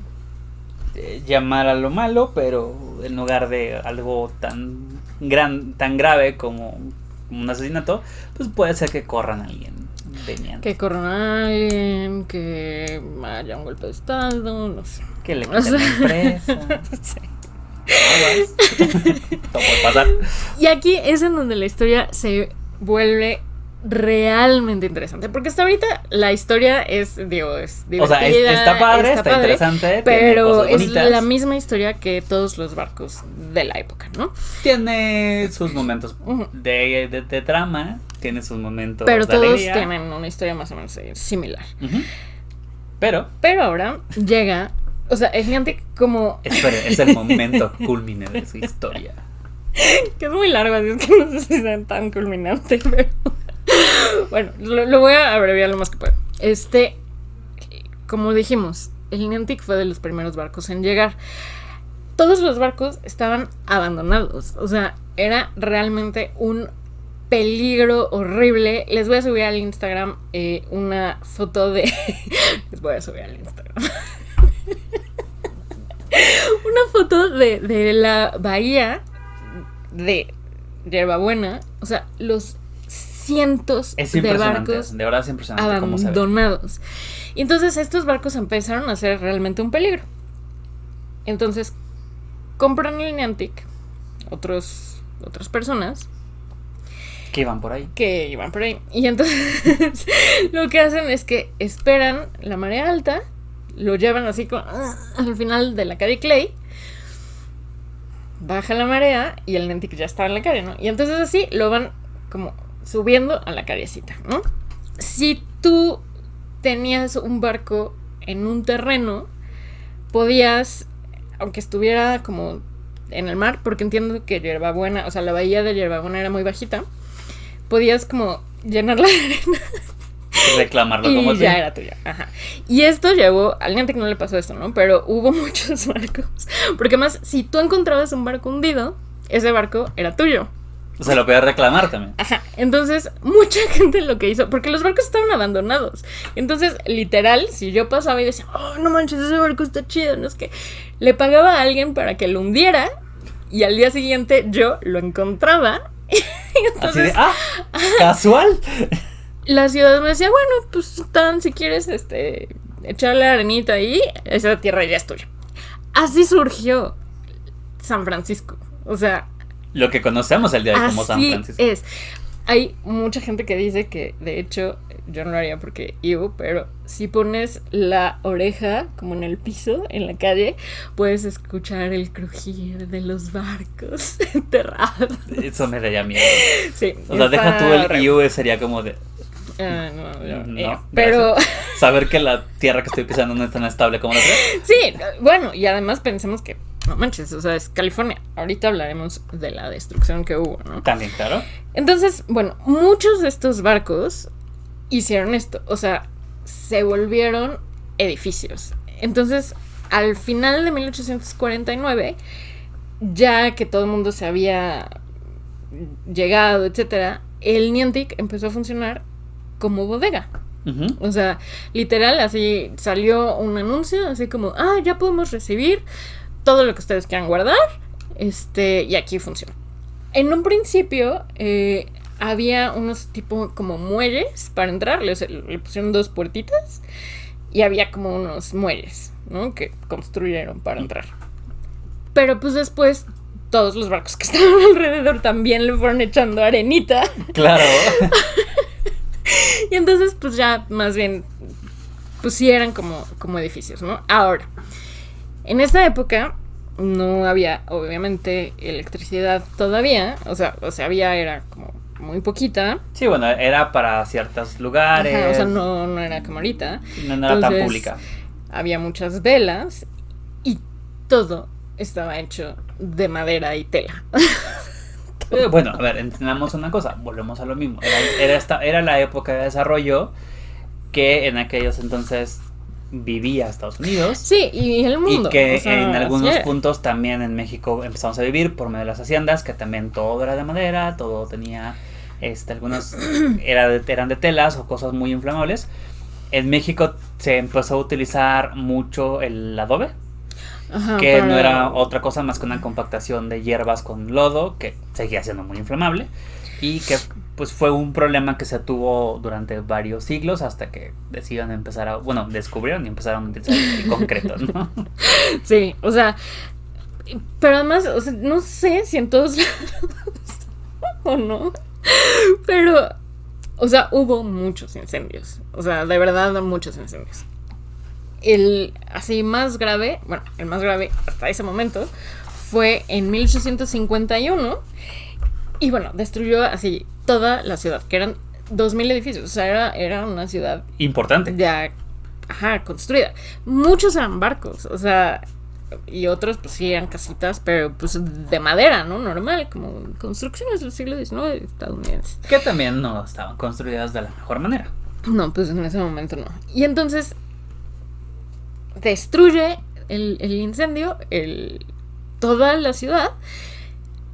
llamar a lo malo, pero en lugar de algo tan grave como un asesinato, pues puede ser que corran a alguien de Niantic. Que corran a alguien, que haya un golpe de estado, no sé. Que le quiten la empresa. Sí. Todo puede pasar. Y aquí es en donde la historia se vuelve realmente interesante, porque hasta ahorita la historia es divertida, o sea, está padre, está interesante, pero es bonitas. la misma historia que todos los barcos de la época, ¿no? Tiene sus momentos de trama, tiene sus momentos pero de todos alegría. tienen una historia más o menos similar. Pero ahora llega, o sea, el Niantic como espere, es el momento culmine de su historia. que es muy largo, así es que no sé si es tan culminante, pero bueno, lo voy a abreviar lo más que puedo. Como dijimos, el Niantic fue de los primeros barcos en llegar. Todos los barcos estaban abandonados, o sea, era realmente un peligro horrible. Les voy a subir al Instagram una foto de les voy a subir al Instagram una foto de la bahía de Yerbabuena, o sea, los cientos de barcos de verdad es impresionante cómo se ve. abandonados. Y entonces estos barcos empezaron a ser realmente un peligro. Entonces compran el Niantic otras personas que iban por ahí. Y entonces lo que hacen es que esperan la marea alta, lo llevan así al final de la calle Clay, baja la marea y el Niantic ya estaba en la calle, ¿no? Y entonces así lo van como subiendo a la callecita, ¿no? Si tú tenías un barco en un terreno, podías, aunque estuviera como en el mar, porque entiendo que Yerbabuena, o sea, la bahía de Yerbabuena era muy bajita, podías como llenarla de arena reclamarlo y como ya era tuya. Ajá. Y esto llevó, al Niantic no le pasó esto, ¿no? Pero hubo muchos barcos, porque más, si tú encontrabas un barco hundido, ese barco era tuyo. O sea, lo podías reclamar también. Ajá, entonces mucha gente lo que hizo, porque los barcos estaban abandonados. Entonces, literal, si yo pasaba y decía, oh, no manches, ese barco está chido, no es que le pagaba a alguien para que lo hundiera y al día siguiente yo lo encontraba. Entonces, así de, casual. La ciudad me decía, bueno, pues si quieres echarle arenita ahí, esa tierra ya es tuya. Así surgió San Francisco. O sea, lo que conocemos el día de hoy como San Francisco. Es. Hay mucha gente que dice que, de hecho, yo no lo haría porque pero si pones la oreja como en el piso, en la calle, puedes escuchar el crujir de los barcos enterrados. Eso me daría miedo. Sí. O sea, deja tú el IU, sería como de... no, pero saber que la tierra que estoy pisando no es tan estable como la otra. Sí, bueno, y además pensemos que no manches, o sea, es California. Ahorita hablaremos de la destrucción que hubo, ¿no? También, claro. Entonces, bueno, muchos de estos barcos hicieron esto, o sea, se volvieron edificios. Entonces, al final de 1849, ya que todo el mundo se había llegado, etcétera, el Niantic empezó a funcionar como bodega. Uh-huh. O sea, literal, así salió un anuncio, así como, ya podemos recibir todo lo que ustedes quieran guardar, y aquí funciona. En un principio, había unos tipo como muelles para entrar, le pusieron 2 puertitas, y había como unos muelles, ¿no? Que construyeron para entrar. Pero pues después, todos los barcos que estaban alrededor también le fueron echando arenita. Claro. Y entonces, pues ya más bien, pues sí eran como edificios, ¿no? Ahora, en esta época no había, obviamente, electricidad todavía. O sea, era como muy poquita. Sí, bueno, era para ciertos lugares. Ajá, o sea, no era como ahorita. No era tan pública. Había muchas velas y todo estaba hecho de madera y tela. Bueno, a ver, entendamos una cosa, volvemos a lo mismo. Era la época de desarrollo que en aquellos entonces vivía Estados Unidos. Sí, y el mundo. Y que o sea, en algunos sí. puntos también en México empezamos a vivir por medio de las haciendas, que también todo era de madera, todo tenía, algunos eran de telas o cosas muy inflamables. En México se empezó a utilizar mucho el adobe, Ajá, que para- no era otra cosa más que una compactación de hierbas con lodo, que seguía siendo muy inflamable, y que pues fue un problema que se tuvo durante varios siglos hasta que decidieron empezar a, bueno, descubrieron y empezaron a utilizar el concreto, ¿no? Sí, o sea, pero además, o sea, no sé si en todos lados o no, pero, o sea, hubo muchos incendios, o sea, de verdad muchos incendios. El así más grave, bueno, el más grave hasta ese momento fue en 1851 y bueno, destruyó así toda la ciudad, que eran 2000 edificios, o sea, era una ciudad Importante. ya, ajá, construida. Muchos eran barcos, o sea, y otros pues sí eran casitas, pero pues de madera, ¿no? Normal, como construcciones del siglo XIX estadounidenses. Que también no estaban construidas de la mejor manera. No, pues en ese momento no. Y entonces destruye el incendio, toda la ciudad,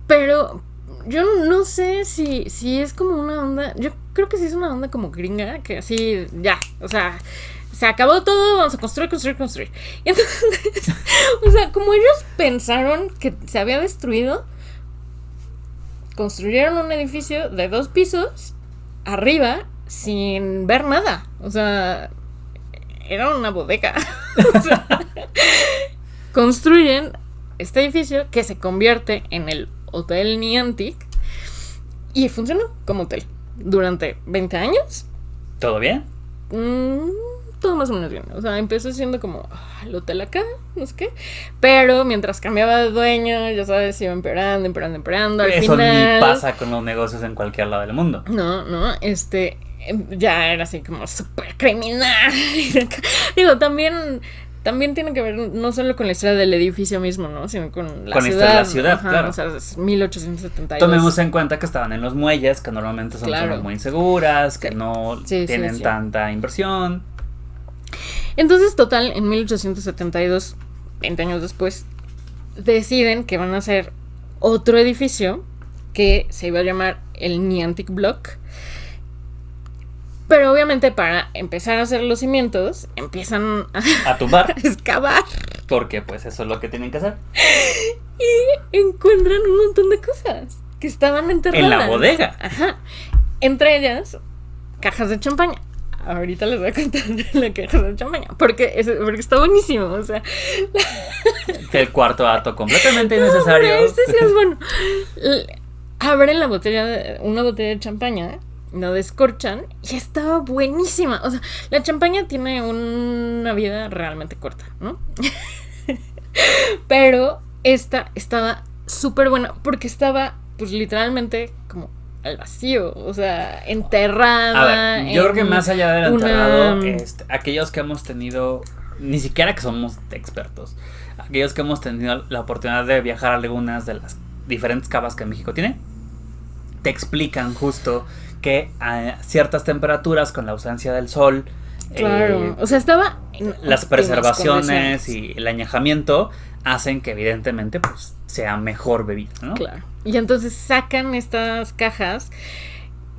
pero yo no sé si es como una onda, yo creo que sí es una onda como gringa, que así, ya, o sea, se acabó todo, vamos a construir. Y entonces, o sea, como ellos pensaron que se había destruido, construyeron un edificio de 2 pisos arriba sin ver nada, o sea, era una bodega. O sea, construyen este edificio que se convierte en el Hotel Niantic y funcionó como hotel durante 20 años. ¿Todo bien? Todo más o menos bien. O sea, empezó siendo como el hotel acá, no sé qué. Pero mientras cambiaba de dueño, ya sabes, iba empeorando. Al Eso final, ni pasa con los negocios en cualquier lado del mundo. No, ya era así como súper criminal. Digo, también tiene que ver no solo con la historia del edificio mismo, ¿no? Sino con la Con la ciudad. historia de la ciudad, Ajá, claro. O sea, es 1872. Tomemos en cuenta que estaban en los muelles, que normalmente son Claro. zonas muy inseguras, que Sí. no Sí, tienen sí. tanta inversión. Entonces, total, en 1872, 20 años después, deciden que van a hacer otro edificio que se iba a llamar el Niantic Block. Pero obviamente para empezar a hacer los cimientos, empiezan A tumbar, excavar porque pues eso es lo que tienen que hacer. y encuentran un montón de cosas que estaban enterradas. En la bodega. Ajá. Entre ellas, cajas de champaña. Ahorita les voy a contar la caja de champaña. Porque está buenísimo. O sea, El cuarto dato completamente innecesario. hombre, este sí es bueno. Abren una botella de champaña, la descorchan y estaba buenísima. O sea, la champaña tiene una vida realmente corta, ¿no? Pero esta estaba súper buena porque estaba, pues literalmente como al vacío, o sea, enterrada. A ver, yo creo que más allá del enterrado, una- aquellos que hemos tenido, ni siquiera que somos expertos, aquellos que hemos tenido la oportunidad de viajar a algunas de las diferentes cavas que México tiene, te explican justo que a ciertas temperaturas, con la ausencia del sol, Claro, o sea, estaba en las óptimas preservaciones condiciones. y el añejamiento hacen que evidentemente pues sea mejor bebida, ¿no? Claro. Y entonces sacan estas cajas,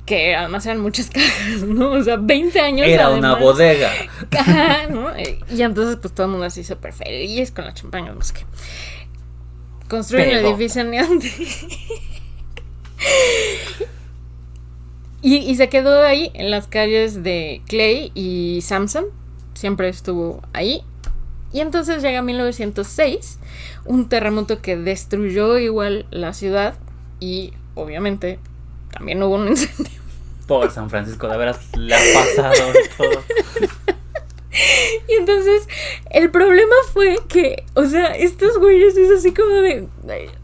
que además eran muchas cajas, ¿no? O sea, 20 años. Era además. una bodega. Ajá, ¿no? Y entonces pues todo el mundo así súper feliz con la champaña, no sé qué. Construyen el Pero- edificio Niantic. Y se quedó ahí en las calles de Clay y Samson. Siempre estuvo ahí. Y entonces llega 1906, un terremoto que destruyó igual la ciudad y obviamente también hubo un incendio. Por San Francisco, de veras le ha pasado todo. Y entonces el problema fue que, o sea, estos güeyes es así como de,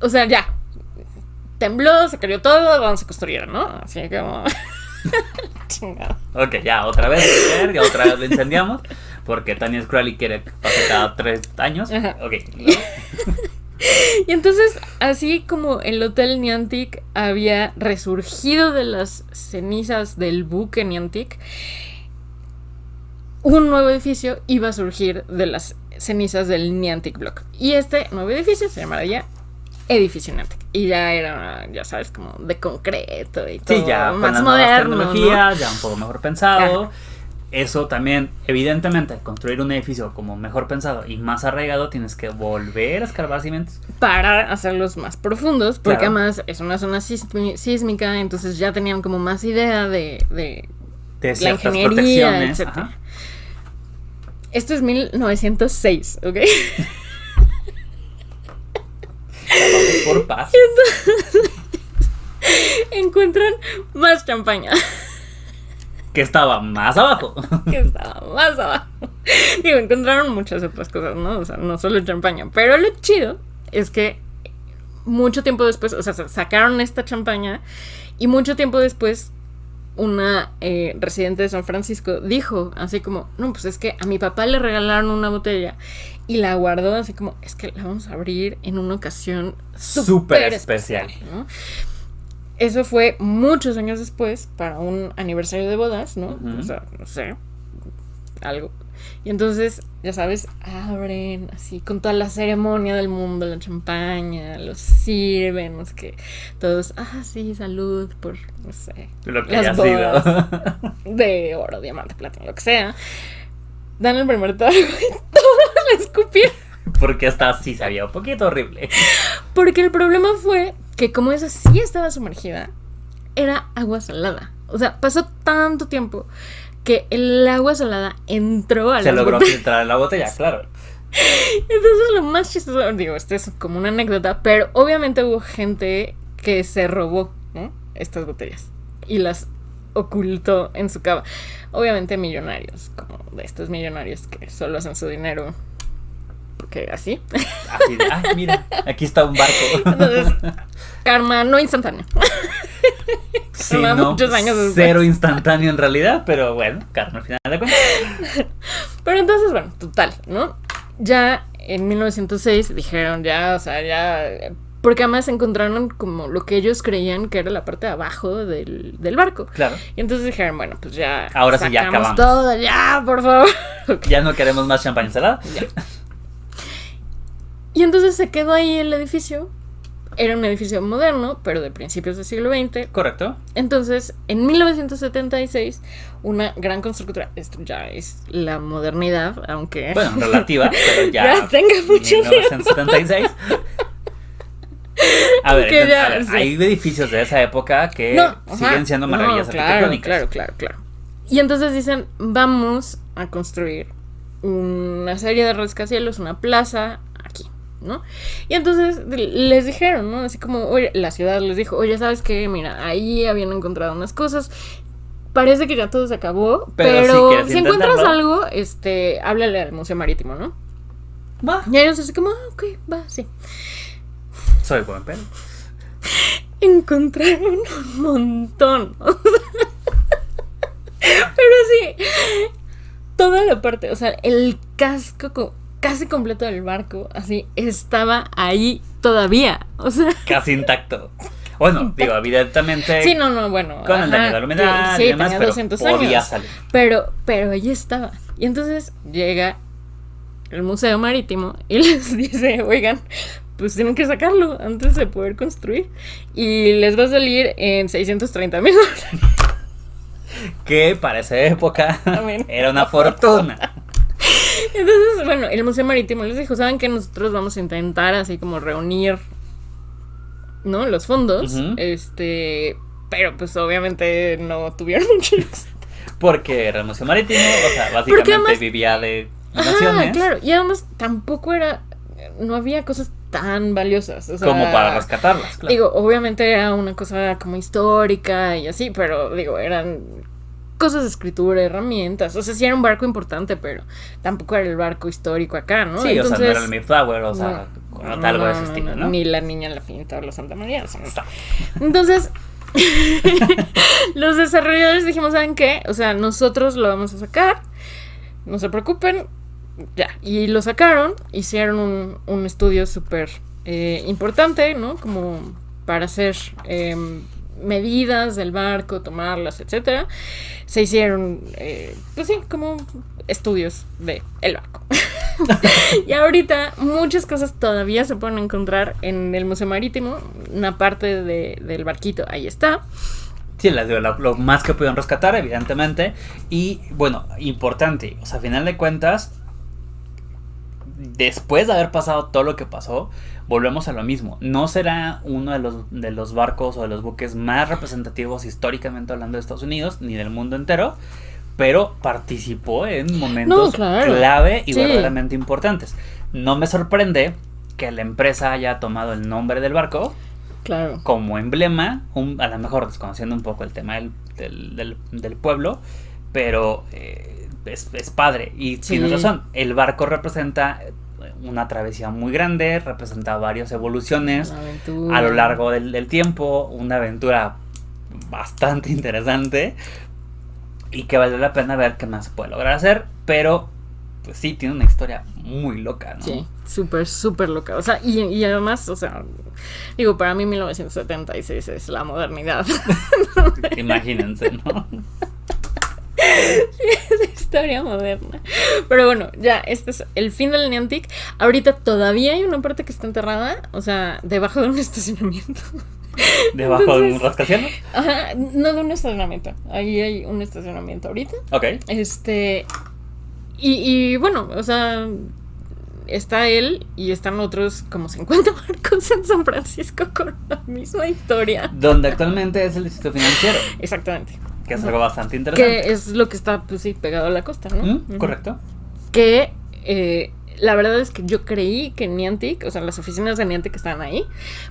o sea, ya, tembló, se cayó todo, vamos a construir, ¿no? Así como... Chingado. Ok, ya, otra vez, ya otra vez lo incendiamos. Porque Tania Scrally quiere que pase cada 3 años. Ajá. Ok, ¿no? Y entonces, así como el Hotel Niantic había resurgido de las cenizas del buque Niantic, un nuevo edificio iba a surgir de las cenizas del Niantic Block. Y este nuevo edificio se llamaría Edificio Niantic. Y ya era, ya sabes, como de concreto y todo, Sí, ya más con moderno, tecnología, ¿no? ya un poco mejor pensado. Ajá. Eso también, evidentemente, construir un edificio como mejor pensado y más arraigado, tienes que volver a escarbar cimientos. Para hacerlos más profundos, porque Claro. además es una zona sísmica, entonces ya tenían como más idea de De la ciertas ingeniería, protecciones. etc. Ajá. Esto es 1906, ¿ok? Vamos por paz. Encuentran más champaña, Que estaba más abajo. que estaba más abajo. Digo, encontraron muchas otras cosas, ¿no? O sea, no solo champaña. Pero lo chido es que mucho tiempo después, o sea, sacaron esta champaña y mucho tiempo después una residente de San Francisco dijo así como, no, pues es que a mi papá le regalaron una botella y la guardó así como, es que la vamos a abrir en una ocasión súper especial, ¿no? Eso fue muchos años después para un aniversario de bodas, ¿no? Uh-huh. O sea, no sé, algo. Y entonces, ya sabes, abren así con toda la ceremonia del mundo, la champaña, los sirven, no sé qué. Todos, sí, salud por, no sé, Lo que las haya sido. bodas de oro, diamante, plata, lo que sea. Dan el primer trago y todos la escupieron. Porque esta sí sabía un poquito horrible. Porque el problema fue que como esa sí estaba sumergida, era agua salada. O sea, pasó tanto tiempo que el agua salada entró a Se las logró botellas. filtrar en la botella, claro. Entonces lo más chistoso, digo, esto es como una anécdota, pero obviamente hubo gente que se robó, ¿no? Estas botellas y las ocultó en su cava. Obviamente millonarios, como de estos millonarios que solo hacen su dinero porque así. Así de, mira, aquí está un barco. Entonces, karma no instantáneo. Sí, Karma no, muchos años después. cero instantáneo en realidad, pero bueno, karma al final de cuentas. Pero entonces, bueno, total, ¿no? Ya en 1906 dijeron ya, o sea, ya... Porque además encontraron como lo que ellos creían que era la parte de abajo del barco. Claro. Y entonces dijeron, bueno, pues ya... Ahora sí, ya sacamos acabamos. todo, ya, por favor. Ya no queremos más champaña salada. Ya. Y entonces se quedó ahí el edificio. Era un edificio moderno, pero de principios del siglo XX. Correcto. Entonces, en 1976, una gran constructora, esto ya es la modernidad, aunque... Bueno, relativa, pero ya. Ya tenga mucho 1976. A ver, Que ya, a ver, sí. hay edificios de esa época que No, siguen siendo maravillas arquitectónicas. Claro. Y entonces dicen, vamos a construir una serie de rascacielos, una plaza aquí, ¿no? Y entonces les dijeron, ¿no? Así como, oye, la ciudad les dijo, oye, ¿sabes qué? Mira, ahí habían encontrado unas cosas. Parece que ya todo se acabó, Pero pero si si quieres encuentras intentarlo. algo, háblale al Museo Marítimo, ¿no? Va, Y ellos así como, ok, va, sí. soy buen pedo. Encontraron un montón. Pero sí, toda la parte, o sea, el casco casi completo del barco, así, estaba ahí todavía. O sea, Casi intacto. Bueno, digo, evidentemente. sí, no, bueno. Con el daño de la humedad sí, y demás, tenía pero 200 podía años. salir. Pero ahí estaba. Y entonces llega el Museo Marítimo y les dice, oigan, pues tienen que sacarlo antes de poder construir. Y les va a salir en $630,000. Que para esa época También. era una fortuna. Entonces, bueno, el Museo Marítimo les dijo, ¿saben qué? Nosotros vamos a intentar así como reunir, ¿no? Los fondos. Ujú. Pero pues obviamente no tuvieron mucho éxito. Porque era el Museo Marítimo, o sea, Porque básicamente además- vivía de Ajá, donaciones. claro. Y además tampoco no había cosas tan valiosas. O sea, Como para rescatarlas, claro. Digo, obviamente era una cosa como histórica y así, pero digo, eran cosas de escritura, herramientas. O sea, sí era un barco importante, pero tampoco era el barco histórico acá, ¿no? Sí, o sea, no era el Mayflower, o sea, algo de ese estilo, ¿no? Ni la niña en la pinta o la Santa María, o sea, no está. Entonces, los desarrolladores dijimos, ¿saben qué? O sea, nosotros lo vamos a sacar, no se preocupen, ya. Y lo sacaron, hicieron un estudio súper importante, ¿no? Como para hacer medidas del barco, tomarlas, etcétera. Se hicieron, pues sí, como estudios del barco. Y ahorita muchas cosas todavía se pueden encontrar en el Museo Marítimo. Una parte del barquito ahí está. Sí, lo más que pudieron rescatar, evidentemente. Y bueno, importante, o sea, a final de cuentas, después de haber pasado todo lo que pasó, volvemos a lo mismo. No será uno de los barcos o de los buques más representativos históricamente hablando de Estados Unidos, ni del mundo entero, pero participó en momentos clave y verdaderamente importantes. No me sorprende que la empresa haya tomado el nombre del barco como emblema, a lo mejor desconociendo un poco el tema del pueblo, pero es padre. Y tienes razón, el barco representa una travesía muy grande, representa varias evoluciones a lo largo del tiempo, una aventura bastante interesante y que vale la pena ver qué más se puede lograr hacer, pero pues sí, tiene una historia muy loca, ¿no? Sí, súper, súper loca. O sea, y además, o sea, digo, para mí 1976 es la modernidad. Imagínense, ¿no? Sí, es historia moderna. Pero bueno, ya, este es el fin del Niantic. Ahorita todavía hay una parte que está enterrada, o sea, debajo de un estacionamiento. ¿Debajo de un rascacielos? Ajá, no de un estacionamiento. Ahí hay un estacionamiento ahorita. Ok. Y bueno, o sea, está él y están otros como 50 barcos en San Francisco con la misma historia. Donde actualmente es el distrito financiero. Exactamente. Que es algo bastante interesante. Que es lo que está, pues sí, pegado a la costa, ¿no? Correcto. Que la verdad es que yo creí que Niantic, o sea, las oficinas de Niantic estaban ahí,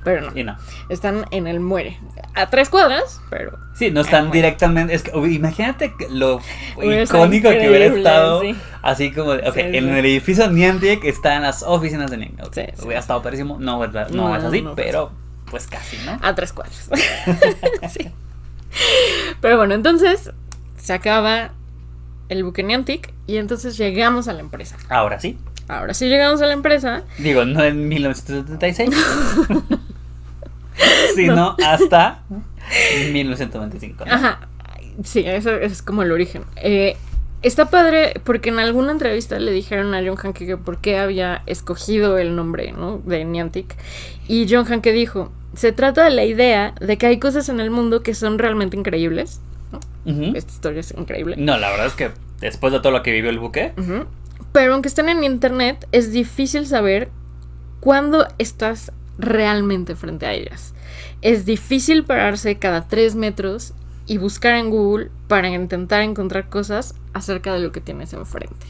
pero no. Y no. Están en el muelle. A 3 cuadras, pero... Sí, no están directamente... Es que, imagínate lo icónico que hubiera estado, sí. Así como... Ok, sí, en el edificio Niantic están las oficinas de Niantic. Okay, sí, hubiera estado parísimo. No, ¿verdad? No es así, pero pues casi, ¿no? A 3 cuadras. Sí. Pero bueno, entonces se acaba el buque Niantic y entonces llegamos a la empresa. Ahora sí. Ahora sí llegamos a la empresa. Digo, no en 1976. Sino hasta 1925, ¿no? Ajá. Sí, eso es como el origen. Está padre porque en alguna entrevista le dijeron a John Hanke que por qué había escogido el nombre, ¿no? De Niantic. Y John Hanke dijo: se trata de la idea de que hay cosas en el mundo que son realmente increíbles, ¿no? Esta historia es increíble. No, la verdad es que después de todo lo que vivió el buque. Pero aunque estén en internet, es difícil saber cuándo estás realmente frente a ellas. Es difícil pararse cada 3 metros y buscar en Google para intentar encontrar cosas acerca de lo que tienes enfrente.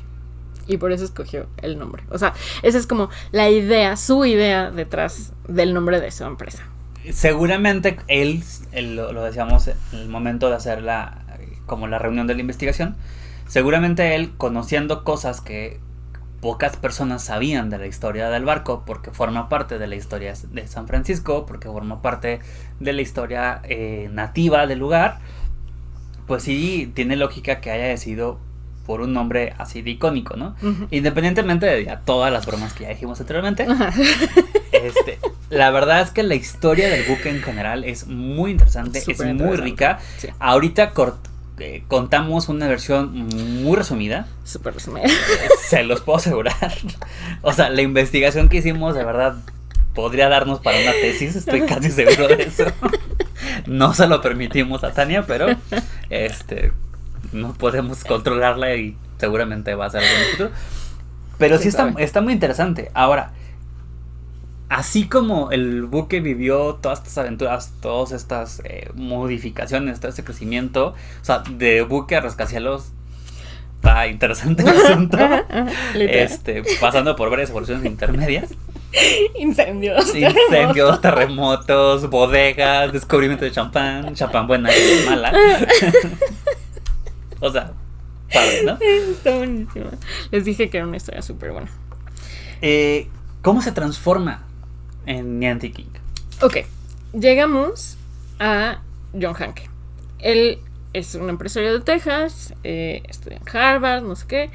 Y por eso escogió el nombre. O sea, esa es como la idea, su idea detrás del nombre de su empresa. Seguramente él lo decíamos en el momento de hacer como la reunión de la investigación, seguramente él, conociendo cosas que pocas personas sabían de la historia del barco, porque forma parte de la historia de San Francisco, porque forma parte de la historia nativa del lugar, pues sí, tiene lógica que haya decidido por un nombre así de icónico, ¿no? Independientemente de ya todas las bromas que ya dijimos anteriormente. La verdad es que la historia del buque en general es muy interesante, súper es muy rica. Sí. Ahorita contamos una versión muy resumida. Súper resumida. Se los puedo asegurar. O sea, la investigación que hicimos de verdad podría darnos para una tesis, estoy casi seguro de eso. No se lo permitimos a Tania, pero no podemos controlarla y seguramente va a ser algo en el futuro. Pero sí está muy interesante. Ahora, así como el buque vivió todas estas aventuras, todas estas modificaciones, todo este crecimiento, o sea, de buque a rascacielos, está interesante el asunto. Pasando por varias evoluciones intermedias. Incendios, terremotos, bodegas, descubrimiento de champán buena y mala. O sea, padre, ¿no? Está buenísima. Les dije que era una historia súper buena. ¿Cómo se transforma en Niantic Inc? Ok, llegamos a John Hanke. Él es un empresario de Texas, estudia en Harvard, no sé qué.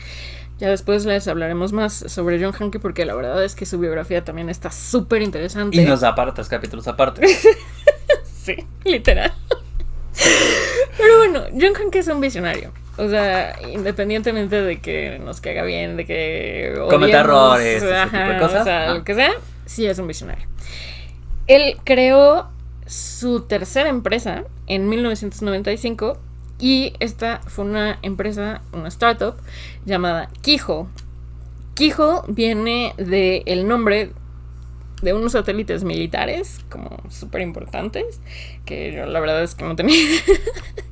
Ya después les hablaremos más sobre John Hanke porque la verdad es que su biografía también está súper interesante. Y nos da para 3 capítulos aparte. Sí, literal. Pero bueno, John Hanke es un visionario. O sea, independientemente de que nos caiga bien, de que cometa errores, ese tipo de cosas. O sea, lo que sea, sí es un visionario. Él creó su tercera empresa en 1995 y esta fue una empresa, una startup llamada Keyhole. Keyhole viene del nombre de unos satélites militares como súper importantes que yo la verdad es que no tenía.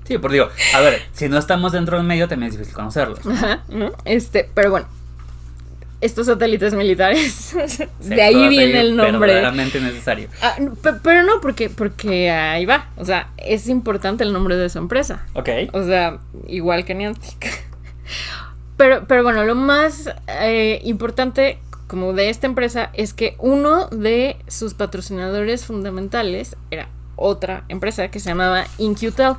Sí, por digo, a ver, si no estamos dentro del medio también es difícil conocerlos. Ajá, ¿no? Pero bueno, estos satélites militares, de ahí viene el nombre. Verdaderamente necesario. Pero no, porque ahí va. O sea, es importante el nombre de su empresa. Ok. O sea, igual que Niantic. Pero bueno, lo más importante como de esta empresa es que uno de sus patrocinadores fundamentales era otra empresa que se llamaba In-Q-Tel.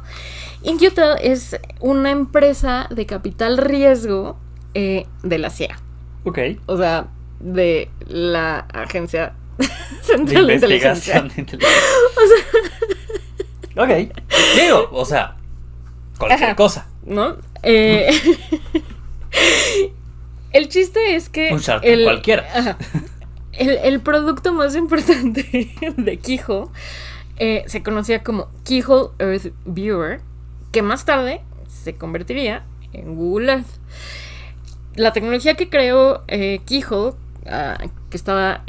In-Q-Tel es una empresa de capital riesgo de la CIA. Ok. O sea, de la Agencia Central de Inteligencia. O sea... Ok. Digo, o sea, cualquier cosa. ¿No? El chiste es que... Un Shark Tank cualquiera. El producto más importante de Keyhole se conocía como Keyhole Earth Viewer, que más tarde se convertiría en Google Earth. La tecnología que creó Keyhole, que estaba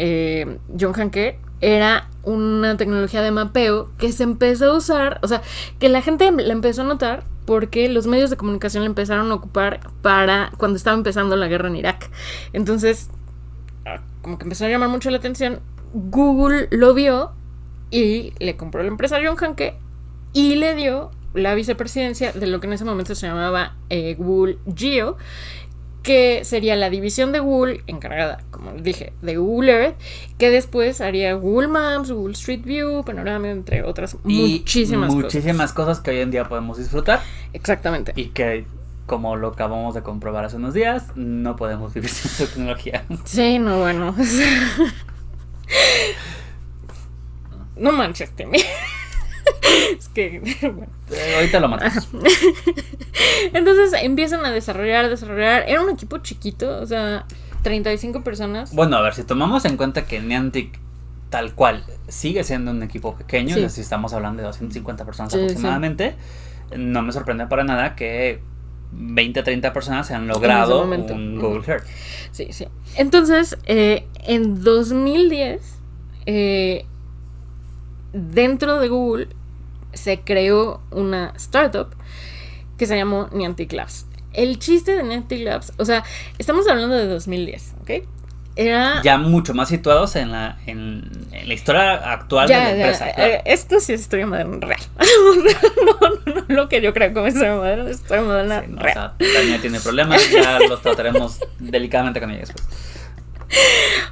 John Hanke, era una tecnología de mapeo que se empezó a usar, o sea, que la gente la empezó a notar porque los medios de comunicación la empezaron a ocupar para cuando estaba empezando la guerra en Irak. Entonces, como que empezó a llamar mucho la atención. Google lo vio y le compró la empresa a John Hanke y le dio la vicepresidencia de lo que en ese momento se llamaba Google Geo, que sería la división de Google encargada, como dije, de Google Earth, que después haría Google Maps, Google Street View, Panorama, entre otras muchísimas cosas que hoy en día podemos disfrutar. Exactamente. Y que, como lo acabamos de comprobar hace unos días, no podemos vivir sin su tecnología. Sí, no, bueno. No manches, Timmy. Es que, bueno. Ahorita lo matamos. Entonces empiezan a desarrollar. Era un equipo chiquito, o sea, 35 personas. Bueno, a ver, si tomamos en cuenta que Niantic, tal cual, sigue siendo un equipo pequeño, Sí. si estamos hablando de 250 personas Sí, aproximadamente, no me sorprende para nada que 20, 30 personas se han logrado un Google Earth. Sí. Entonces, en 2010, dentro de Google se creó una startup que se llamó Niantic Labs. El chiste de Niantic Labs, o sea, estamos hablando de 2010, ¿ok? Era ya mucho más situados en la historia actual de la empresa. Claro. Esto sí es historia moderna real. no lo que yo creo como historia moderna, es historia moderna Sí, real. O sea, Tania tiene problemas, ya los trataremos delicadamente con ella después.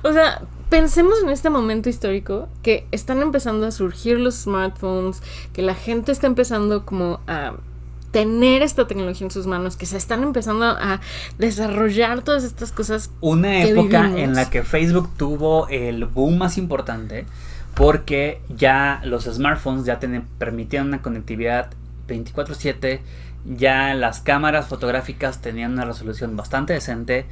O sea, pensemos en este momento histórico que están empezando a surgir los smartphones, que la gente está empezando como a tener esta tecnología en sus manos, que se están empezando a desarrollar todas estas cosas. Una época en la que Facebook tuvo el boom más importante porque ya los smartphones ya permitían una conectividad 24/7, ya las cámaras fotográficas tenían una resolución bastante decente,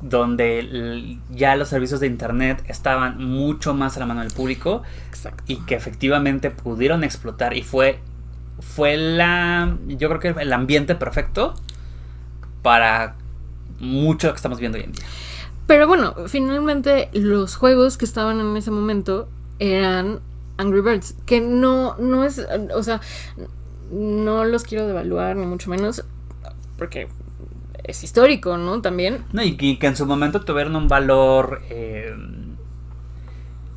donde ya los servicios de internet estaban mucho más a la mano del público. Exacto. Y que efectivamente pudieron explotar y fue yo creo que el ambiente perfecto para mucho lo que estamos viendo hoy en día. Pero bueno, finalmente los juegos que estaban en ese momento eran Angry Birds, que no es, o sea, no los quiero devaluar ni mucho menos, porque es histórico, ¿no? También. No, y que en su momento tuvieron un valor,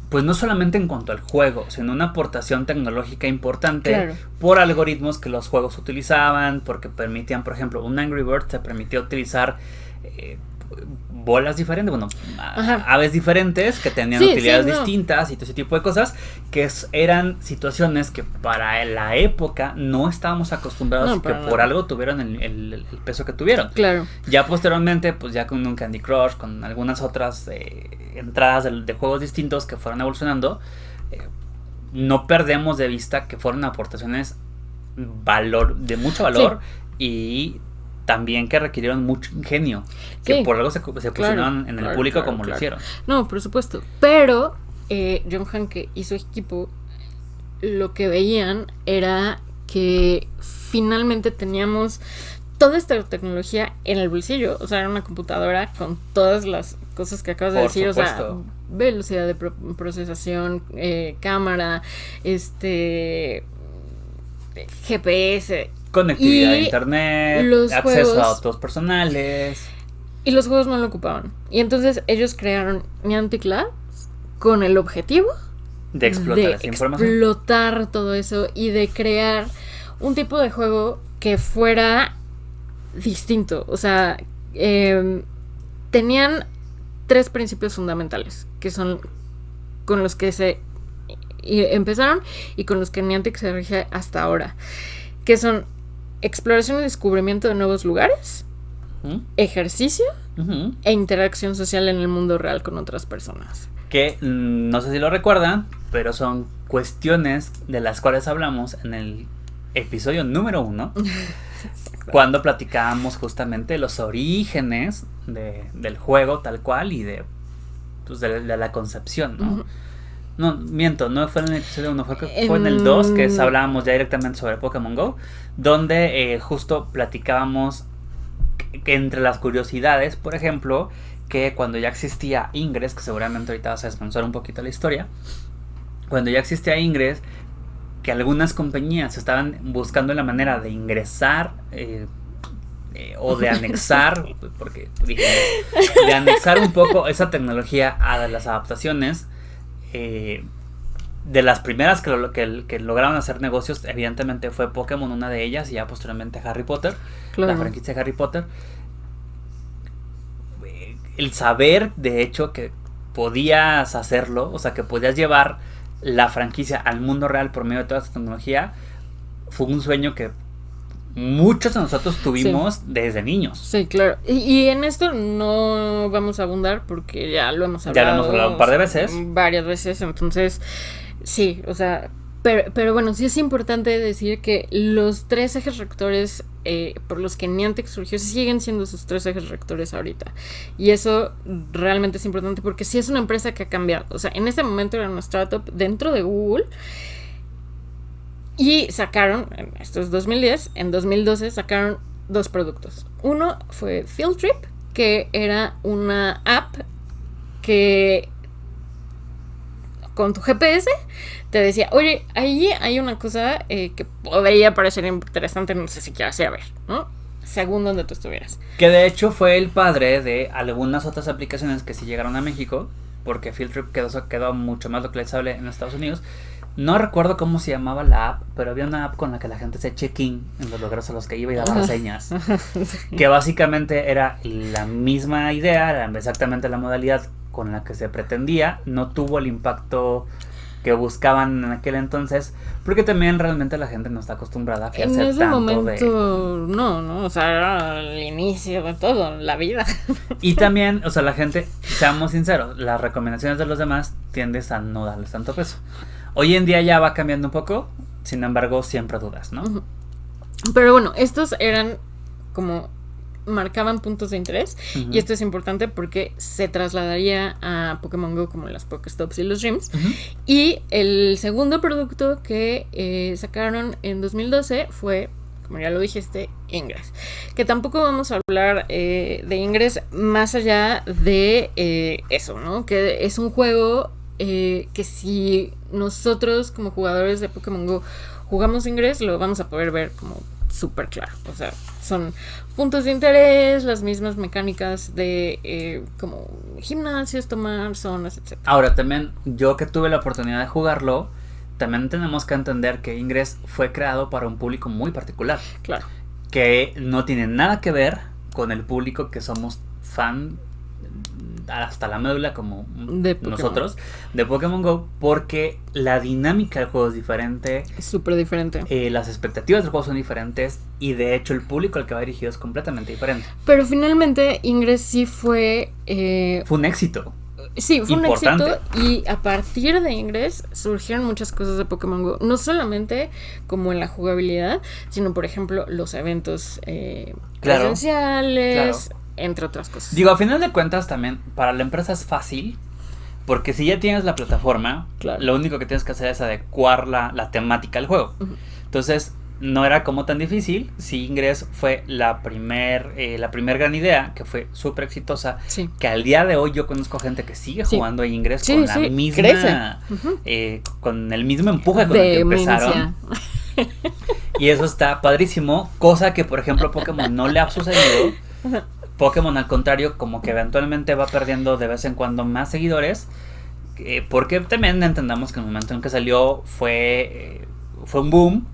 pues no solamente en cuanto al juego, sino una aportación tecnológica importante. Claro. Por algoritmos que los juegos utilizaban, porque permitían, por ejemplo, un Angry Birds te permitía utilizar bolas diferentes, bueno, Ajá. aves diferentes que tenían Sí, utilidades sí, no. distintas y todo ese tipo de cosas que eran situaciones que para la época no estábamos acostumbrados No, y que para por nada. algo tuvieron el peso que tuvieron. Claro. Ya posteriormente, pues ya con un Candy Crush, con algunas otras entradas de juegos distintos que fueron evolucionando, no perdemos de vista que fueron aportaciones de mucho valor y también que requirieron mucho ingenio, que Sí, por algo se pusieron en el público como lo hicieron. No, por supuesto. Pero John Hanke y su equipo lo que veían era que finalmente teníamos toda esta tecnología en el bolsillo. O sea, era una computadora con todas las cosas que acabas de Por decir. supuesto. O sea, velocidad de procesación, cámara, GPS. Conectividad a Y internet, los acceso a juegos- datos personales. Y los juegos no lo ocupaban. Y entonces ellos crearon Niantic Labs con el objetivo De explotar esa información. explotar todo eso y de crear un tipo de juego que fuera distinto. O sea, tenían 3 principios fundamentales que son con los que se empezaron y con los que Niantic se rige hasta ahora, que son exploración y descubrimiento de nuevos lugares, ¿Mm? ejercicio Ujú. e interacción social en el mundo real con otras personas. Que no sé si lo recuerdan, pero son cuestiones de las cuales hablamos en el episodio número 1, cuando platicábamos justamente los orígenes del juego tal cual y de la concepción, ¿no? Ujú. No, miento, no fue en el episodio 1, fue en el 2 que hablábamos ya directamente sobre Pokémon GO, donde justo platicábamos que entre las curiosidades, por ejemplo, que cuando ya existía Ingress, que seguramente ahorita vas a descansar un poquito la historia, cuando ya existía Ingress, que algunas compañías estaban buscando la manera de ingresar o de anexar, porque dije, de anexar un poco esa tecnología a las adaptaciones. De las primeras que lograron hacer negocios, evidentemente fue Pokémon, una de ellas, y ya posteriormente Harry Potter, Claro. la franquicia de Harry Potter. El saber, de hecho, que podías hacerlo, o sea, que podías llevar la franquicia al mundo real por medio de toda esta tecnología, fue un sueño que muchos de nosotros tuvimos desde niños. Sí, claro. Y en esto no vamos a abundar porque ya lo hemos hablado. Ya lo hemos hablado un par de veces. Varias veces, entonces, sí, o sea, pero bueno, sí es importante decir que los 3 ejes rectores por los que Niantic surgió siguen siendo sus 3 ejes rectores ahorita. Y eso realmente es importante porque sí es una empresa que ha cambiado. O sea, en este momento era una startup dentro de Google. Y sacaron, esto es 2010, en 2012 sacaron 2 productos. Uno fue Field Trip, que era una app que con tu GPS te decía, oye, ahí hay una cosa que podría parecer interesante, no sé si quieras ir a ver, ¿no? Según donde tú estuvieras. Que de hecho fue el padre de algunas otras aplicaciones que sí llegaron a México, porque Field Trip quedó mucho más localizable en Estados Unidos. No recuerdo cómo se llamaba la app, pero había una app con la que la gente hacía check-in en los lugares a los que iba y daba reseñas. Sí. Que básicamente era la misma idea, era exactamente la modalidad con la que se pretendía. No tuvo el impacto que buscaban en aquel entonces, porque también realmente la gente no está acostumbrada a fiarse En ese tanto momento, no, o sea, era el inicio de todo, la vida. Y también, o sea, la gente, seamos sinceros, las recomendaciones de los demás tiendes a no darles tanto peso. Hoy en día ya va cambiando un poco, sin embargo, siempre dudas, ¿no? Ujú. Pero bueno, estos eran como marcaban puntos de interés. Uh-huh. Y esto es importante porque se trasladaría a Pokémon GO como las Pokéstops y los Dreams. Uh-huh. Y el segundo producto que sacaron en 2012 fue, como ya lo dijiste, Ingress. Que tampoco vamos a hablar de Ingress más allá de eso, ¿no? Que es un juego que si nosotros como jugadores de Pokémon GO jugamos Ingress, lo vamos a poder ver como súper claro. O sea, son puntos de interés, las mismas mecánicas de como gimnasios, tomar zonas, etc. Ahora también, yo que tuve la oportunidad de jugarlo, también tenemos que entender que Ingress fue creado para un público muy particular. Claro. Que no tiene nada que ver con el público que somos fan hasta la médula como De Pokémon. nosotros de Pokémon Go, porque la dinámica del juego es diferente, Es súper diferente. las expectativas del juego son diferentes y de hecho el público al que va dirigido es completamente diferente. Pero finalmente Ingress sí fue... Fue un éxito. Sí, fue un Importante. éxito y a partir de Ingress surgieron muchas cosas de Pokémon Go. No solamente como en la jugabilidad, sino por ejemplo los eventos Claro, presenciales, entre otras cosas. Digo, a final de cuentas también para la empresa es fácil, porque si ya tienes la plataforma, Claro. lo único que tienes que hacer es adecuar la temática al juego. Ujú. Entonces, no era como tan difícil. Si Ingress fue la primer gran idea, que fue súper exitosa, Sí. que al día de hoy yo conozco gente que sigue Sí. jugando a Ingress Sí, con la sí, misma, crece. Ujú. con el mismo empuje con el que empezaron. Vehemencia. Y eso está padrísimo, cosa que por ejemplo Pokémon no le ha sucedido. Pokémon al contrario, como que eventualmente va perdiendo de vez en cuando más seguidores, porque también entendamos que en el momento en que salió fue un boom,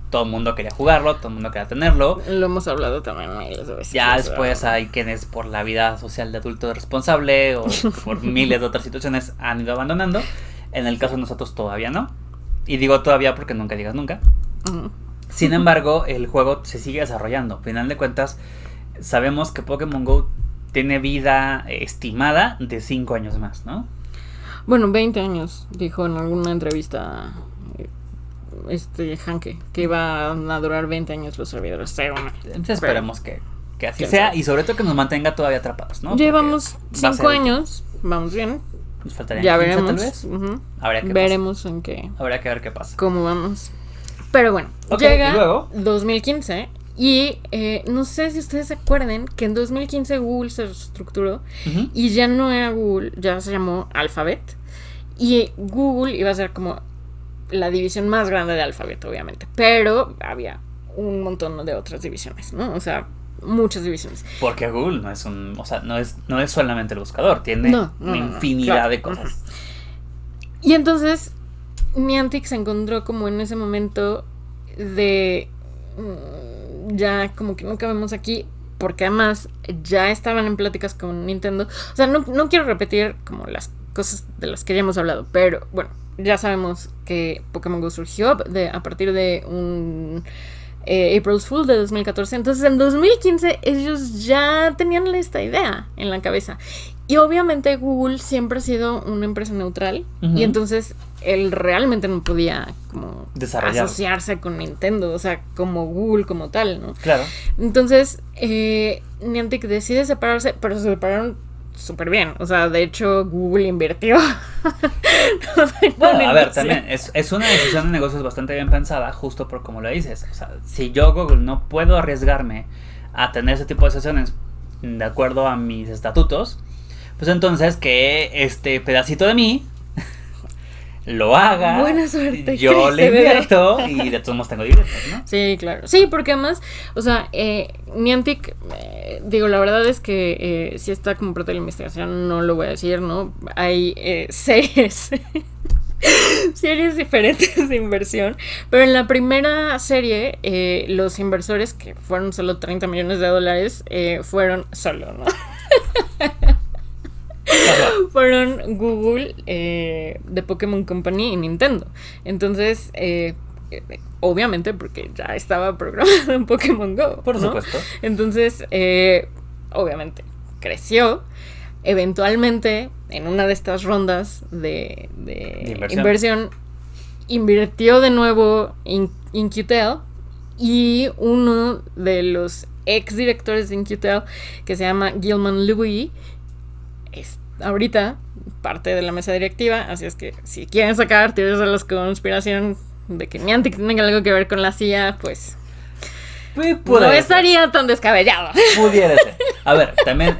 todo el mundo quería jugarlo, todo el mundo quería tenerlo. Lo hemos hablado también miles de veces. Ya o sea, después hay quienes por la vida social de adulto responsable o por miles de otras situaciones han ido abandonando. En el caso de nosotros todavía no. Y digo todavía porque nunca digas nunca. Ujú. Sin embargo, el juego se sigue desarrollando. Al final de cuentas, sabemos que Pokémon Go tiene vida estimada de 5 años más, ¿no? Bueno, 20 años, dijo en alguna entrevista Hanke, que iba a durar 20 años los servidores. Entonces esperemos que así ¿Quién sea sabe? y sobre todo que nos mantenga todavía atrapados, ¿no? Llevamos Porque va a 5 ser- años, vamos bien. Nos faltarían Ya 15 veremos. tal vez. Ujú. Habría que Veremos en qué, pasa. Habría que ver qué pasa. cómo vamos. Pero bueno, Ok, llega ¿y luego? 2015 y no sé si ustedes se acuerdan que en 2015 Google se reestructuró Ujú. y ya no era Google, ya se llamó Alphabet. Y Google iba a ser como la división más grande de Alphabet, obviamente. Pero había un montón de otras divisiones, ¿no? O sea, muchas divisiones. Porque Google no es no es solamente el buscador, tiene No, una no, infinidad claro. de cosas. Y entonces Niantic se encontró como en ese momento de ya como que no cabemos aquí, porque además ya estaban en pláticas con Nintendo. O sea, no quiero repetir como las cosas de las que ya hemos hablado, pero bueno, ya sabemos que Pokémon Go surgió a partir de un April's Fool de 2014. Entonces en 2015 ellos ya tenían esta idea en la cabeza. Y obviamente Google siempre ha sido una empresa neutral. Ujú. Y entonces él realmente no podía como Desarrollar. asociarse con Nintendo. O sea, como Google como tal, ¿no? Claro. Entonces Niantic decide separarse, pero se separaron súper bien. O sea, de hecho Google invirtió. Bueno, a ver, también es una decisión de negocios bastante bien pensada, justo por como lo dices. O sea, si yo, Google, no puedo arriesgarme a tener ese tipo de sesiones de acuerdo a mis estatutos, pues entonces que este pedacito de mí lo haga. Buena suerte, Yo crece, le bebé. invierto y de todos modos tengo dividendos, ¿no? Sí, claro. Sí, porque además, o sea, Niantic, digo, la verdad es que sí está como parte de la investigación, no lo voy a decir, ¿no? Hay series, series diferentes de inversión, pero en la primera serie, los inversores, que fueron solo $30 millones, fueron solo, ¿no? Fueron Google, The Pokémon Company y Nintendo. Entonces, obviamente, porque ya estaba programado en Pokémon Go. Por ¿no? supuesto. Entonces, obviamente, creció. Eventualmente, en una de estas rondas de inversión, invirtió de nuevo InQtel. Y uno de los ex directores de InQtel, que se llama Gilman Louis, es ahorita parte de la mesa directiva. Así es que si quieren sacar teorías de la conspiración de que Niantic tenga algo que ver con la CIA, pues no estaría tan descabellado. Pudiera ser. A ver, también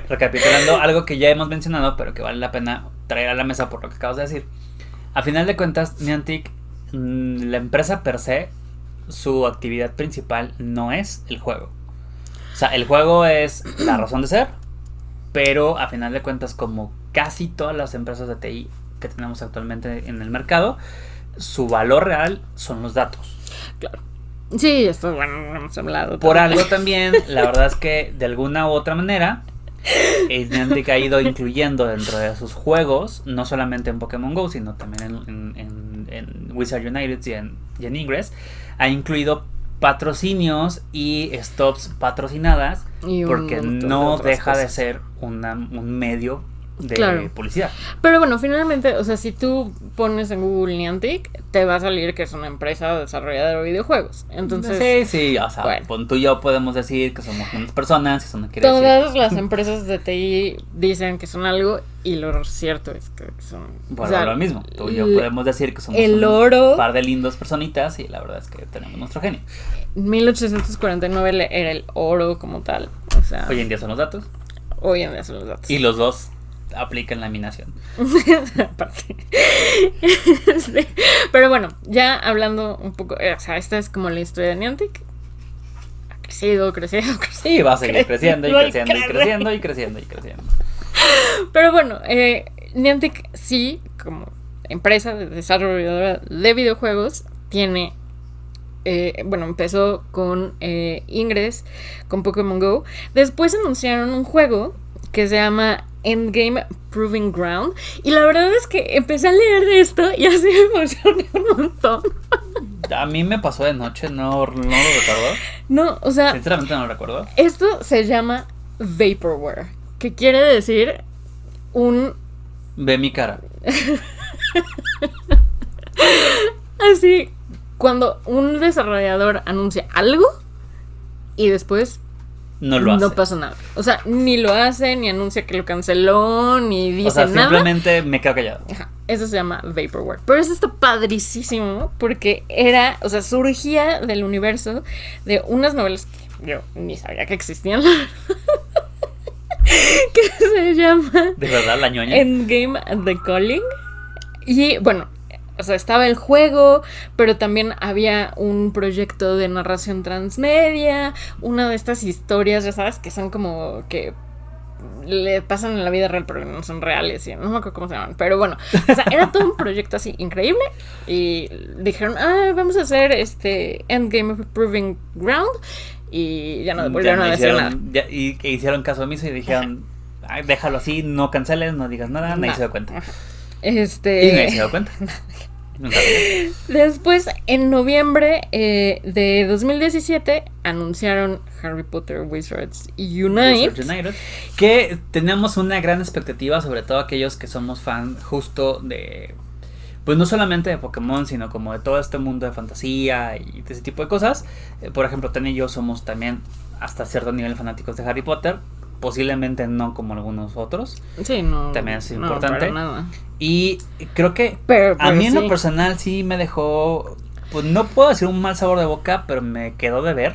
recapitulando algo que ya hemos mencionado, pero que vale la pena traer a la mesa por lo que acabas de decir. A final de cuentas, Niantic, la empresa per se, su actividad principal no es el juego. O sea, el juego es la razón de ser, pero a final de cuentas, como casi todas las empresas de TI que tenemos actualmente en el mercado, su valor real son los datos. Claro. Sí, esto, bueno, hemos hablado. Por algo también, la verdad es que de alguna u otra manera, Niantic ha ido incluyendo dentro de sus juegos, no solamente en Pokémon GO, sino también en Wizard United y en Ingress, ha incluido patrocinios y stops patrocinadas, Y porque no otras deja de cosas. ser un medio de Claro. publicidad. Pero bueno, finalmente, o sea, si tú pones en Google Niantic, te va a salir que es una empresa desarrolladora de videojuegos. Entonces, Sí, o sea, bueno. tú y yo podemos decir que somos unas personas, eso no quiere todas decir. las empresas de TI dicen que son algo y lo cierto es que son... Bueno, o sea, lo mismo, tú y yo podemos decir que somos el un oro- par de lindos personitas y la verdad es que tenemos nuestro genio. 1849 era el oro como tal. O sea, Hoy en día son los datos hoy en día son los datos. y los dos aplican laminación. Aparte. Sí. Pero bueno, ya hablando un poco, o sea, esta es como la historia de Niantic. Ha crecido. Y va a seguir creciendo y Creciendo y creciendo y creciendo y creciendo y creciendo. Pero bueno, Niantic sí, como empresa de desarrolladora de videojuegos, tiene... bueno, empezó con Ingress, con Pokémon GO. Después anunciaron un juego que se llama Endgame Proving Ground. Y la verdad es que empecé a leer de esto y así me emocioné un montón. A mí me pasó de noche, no lo recuerdo. No, o sea, Sinceramente no lo recuerdo. esto se llama Vaporware, que quiere decir un... Ve mi cara. Así, cuando un desarrollador anuncia algo y después No lo hace. no pasa nada. O sea, ni lo hace, ni anuncia que lo canceló, ni dice O sea, nada. simplemente me quedo callado. Ajá, eso se llama Vaporware. Pero eso está padrísimo porque era, o sea, surgía del universo de unas novelas que yo ni sabía que existían, la verdad. Que se llama De verdad, la ñoña. Endgame The Calling. Y bueno, o sea, estaba el juego, pero también había un proyecto de narración transmedia, una de estas historias, ya sabes, que son como que le pasan en la vida real, pero no son reales, y no me acuerdo cómo se llaman, pero bueno, o sea, era todo un proyecto así increíble, y dijeron, vamos a hacer Endgame Proving Ground, y ya no volvieron a decir nada. Y hicieron caso omiso y dijeron, "Ay, déjalo así, no canceles, no digas nada, nadie se dio cuenta". Ajá. Y nadie se dio cuenta. Nunca lo vi. Después, en noviembre de 2017, anunciaron Harry Potter Wizards Unite. Wizards United, que tenemos una gran expectativa, sobre todo aquellos que somos fan justo de, pues no solamente de Pokémon, sino como de todo este mundo de fantasía y de ese tipo de cosas. Por ejemplo, Ten y yo somos también hasta cierto nivel fanáticos de Harry Potter, posiblemente no como algunos otros. Sí, no. También es no, importante. para nada. Y creo que Pero a mí en lo sí. personal sí me dejó, pues no puedo decir un mal sabor de boca, pero me quedó de ver,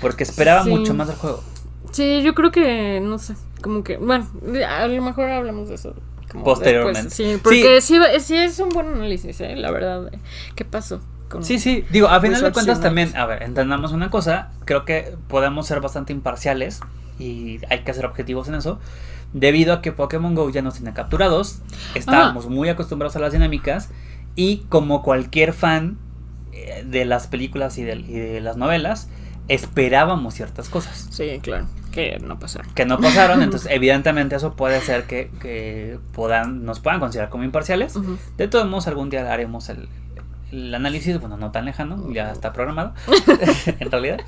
porque esperaba Sí. mucho más del juego. Sí, yo creo que, no sé, como que, bueno, a lo mejor hablamos de eso como Posteriormente. después. Sí, porque sí es un buen análisis, la verdad. ¿Qué pasó? Con Sí, digo, a final de Wizards cuentas Unite? también, a ver, entendamos una cosa, creo que podemos ser bastante imparciales y hay que ser objetivos en eso, debido a que Pokémon GO ya nos tiene capturados, estábamos muy acostumbrados a las dinámicas y como cualquier fan de las películas y de las novelas, esperábamos ciertas cosas. Sí, claro, que no pasaron. Que no pasaron, entonces evidentemente eso puede ser que nos puedan considerar como imparciales. Ujú. De todos modos, algún día haremos el análisis, bueno, no tan lejano, ya está programado, en realidad.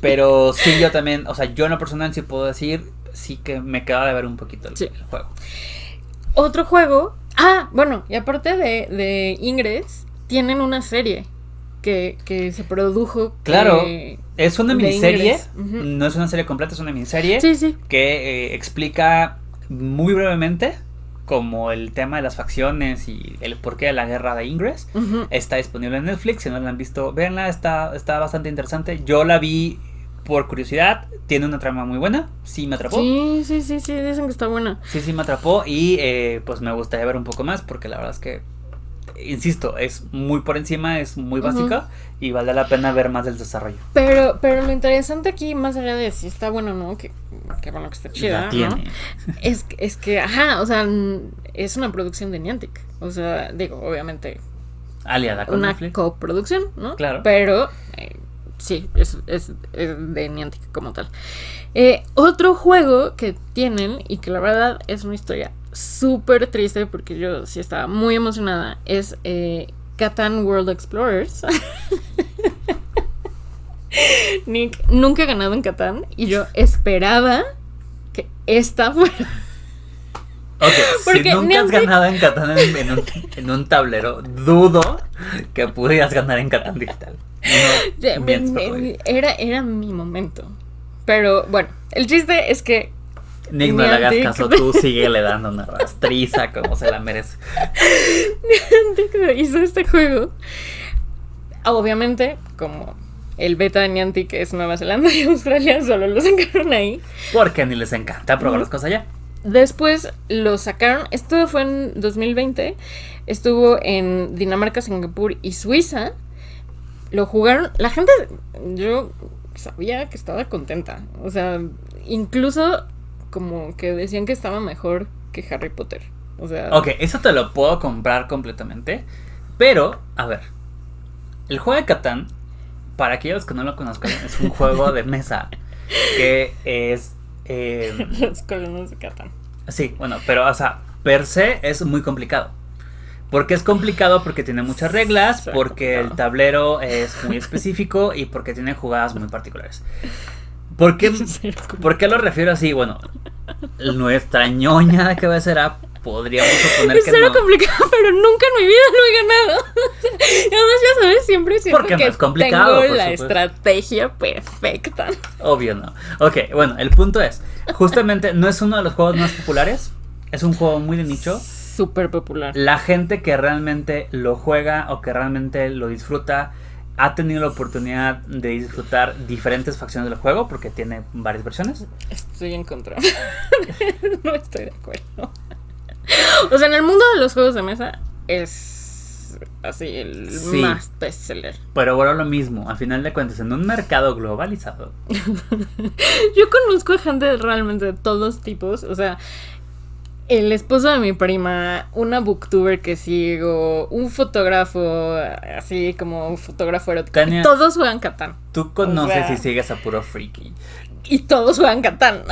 Pero sí, yo también, o sea, yo en lo personal sí puedo decir, sí que me queda de ver un poquito el juego. Otro juego. Bueno, y aparte de Ingress, tienen una serie que se produjo. Claro, es una de miniserie, Ingress. Ujú. no es una serie completa, es una miniserie Sí. que explica muy brevemente como el tema de las facciones y el porqué de la guerra de Ingress. Ujú. Está disponible en Netflix, si no la han visto, véanla, está bastante interesante. Yo la vi por curiosidad, tiene una trama muy buena, sí me atrapó. Sí, dicen que está buena. Sí me atrapó y pues me gustaría ver un poco más porque la verdad es que, insisto, es muy por encima, es muy básica y vale la pena ver más del desarrollo. Pero lo interesante aquí, más allá de si está bueno o no, que bueno que está chida, La tiene. ¿no? Es que, o sea, es una producción de Niantic. O sea, digo, obviamente Aliada con una Netflix. coproducción, ¿no? Claro. Pero sí, es de Niantic como tal. Otro juego que tienen y que la verdad es una historia súper triste porque yo sí estaba muy emocionada es Catan World Explorers. Nick nunca ha ganado en Catán y yo esperaba que esta fuera. Ok, Porque si nunca has Niantic... ganado en Catán en un tablero, dudo que pudieras ganar en Catán digital. No, era mi momento. Pero bueno, el chiste es que Nick, no le hagas caso, tú síguele dando una rastriza como se la merece. Niantic hizo este juego. Obviamente, como el beta de Niantic es Nueva Zelanda y Australia, solo lo sacaron ahí. Porque ni les encanta probar las cosas allá. Después lo sacaron, esto fue en 2020, estuvo en Dinamarca, Singapur y Suiza. Lo jugaron, la gente, yo sabía que estaba contenta. O sea, incluso como que decían que estaba mejor que Harry Potter. O sea... Ok, eso te lo puedo comprar completamente. Pero, a ver, el juego de Catán, para aquellos que no lo conozcan, es un juego de mesa que es... Los colonos de Catán. Sí, bueno, pero, o sea, per se es muy complicado. Porque es complicado porque tiene muchas reglas, porque el tablero es muy específico y porque tiene jugadas muy particulares. ¿Por qué lo refiero así? Bueno, nuestra ñoña de cabecera podríamos suponer que no. no. Complicado, pero nunca en mi vida lo he ganado. Y además, ya sabes, siempre siento porque que no es complicado, tengo la supuesto. Estrategia perfecta. Obvio no. Ok, bueno, el punto es, justamente no es uno de los juegos más populares. Es un juego muy de nicho. Súper popular. La gente que realmente lo juega o que realmente lo disfruta ha tenido la oportunidad de disfrutar diferentes facciones del juego porque tiene varias versiones. Estoy en contra. No estoy de acuerdo. O sea, en el mundo de los juegos de mesa es así el más bestseller. Pero bueno, lo mismo, a final de cuentas, en un mercado globalizado. Yo conozco a gente realmente de todos tipos. O sea, el esposo de mi prima, una booktuber que sigo, un fotógrafo, así como un fotógrafo erótico. Tania, todos juegan Catán. Tú conoces y sigues a puro freaky. Y todos juegan Catán.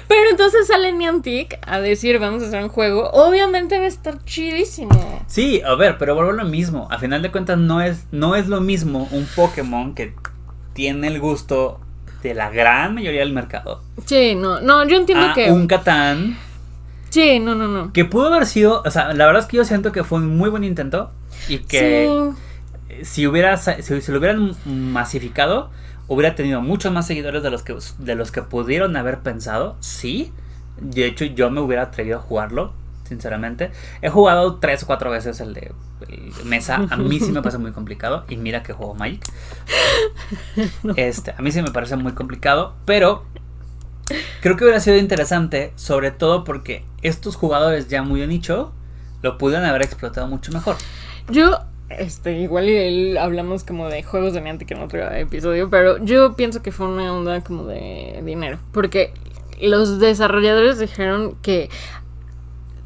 Pero entonces sale Niantic a decir, vamos a hacer un juego. Obviamente va a estar chidísimo. Sí, a ver, pero vuelvo a lo mismo. A final de cuentas no es lo mismo un Pokémon que tiene el gusto de la gran mayoría del mercado. Sí, no, yo entiendo que... un Catán. Sí, no. Que pudo haber sido, o sea, la verdad es que yo siento que fue un muy buen intento. Y que si lo hubieran masificado, hubiera tenido muchos más seguidores de los que pudieron haber pensado. Sí, de hecho yo me hubiera atrevido a jugarlo, sinceramente. He jugado 3 o 4 veces el de mesa. A mí sí me parece muy complicado. Y mira que juego Magic. A mí sí me parece muy complicado, pero creo que hubiera sido interesante, sobre todo porque estos jugadores ya muy de nicho lo pudieron haber explotado mucho mejor. Yo, igual hablamos como de juegos de Niantic en otro episodio, pero yo pienso que fue una onda como de dinero, porque los desarrolladores dijeron que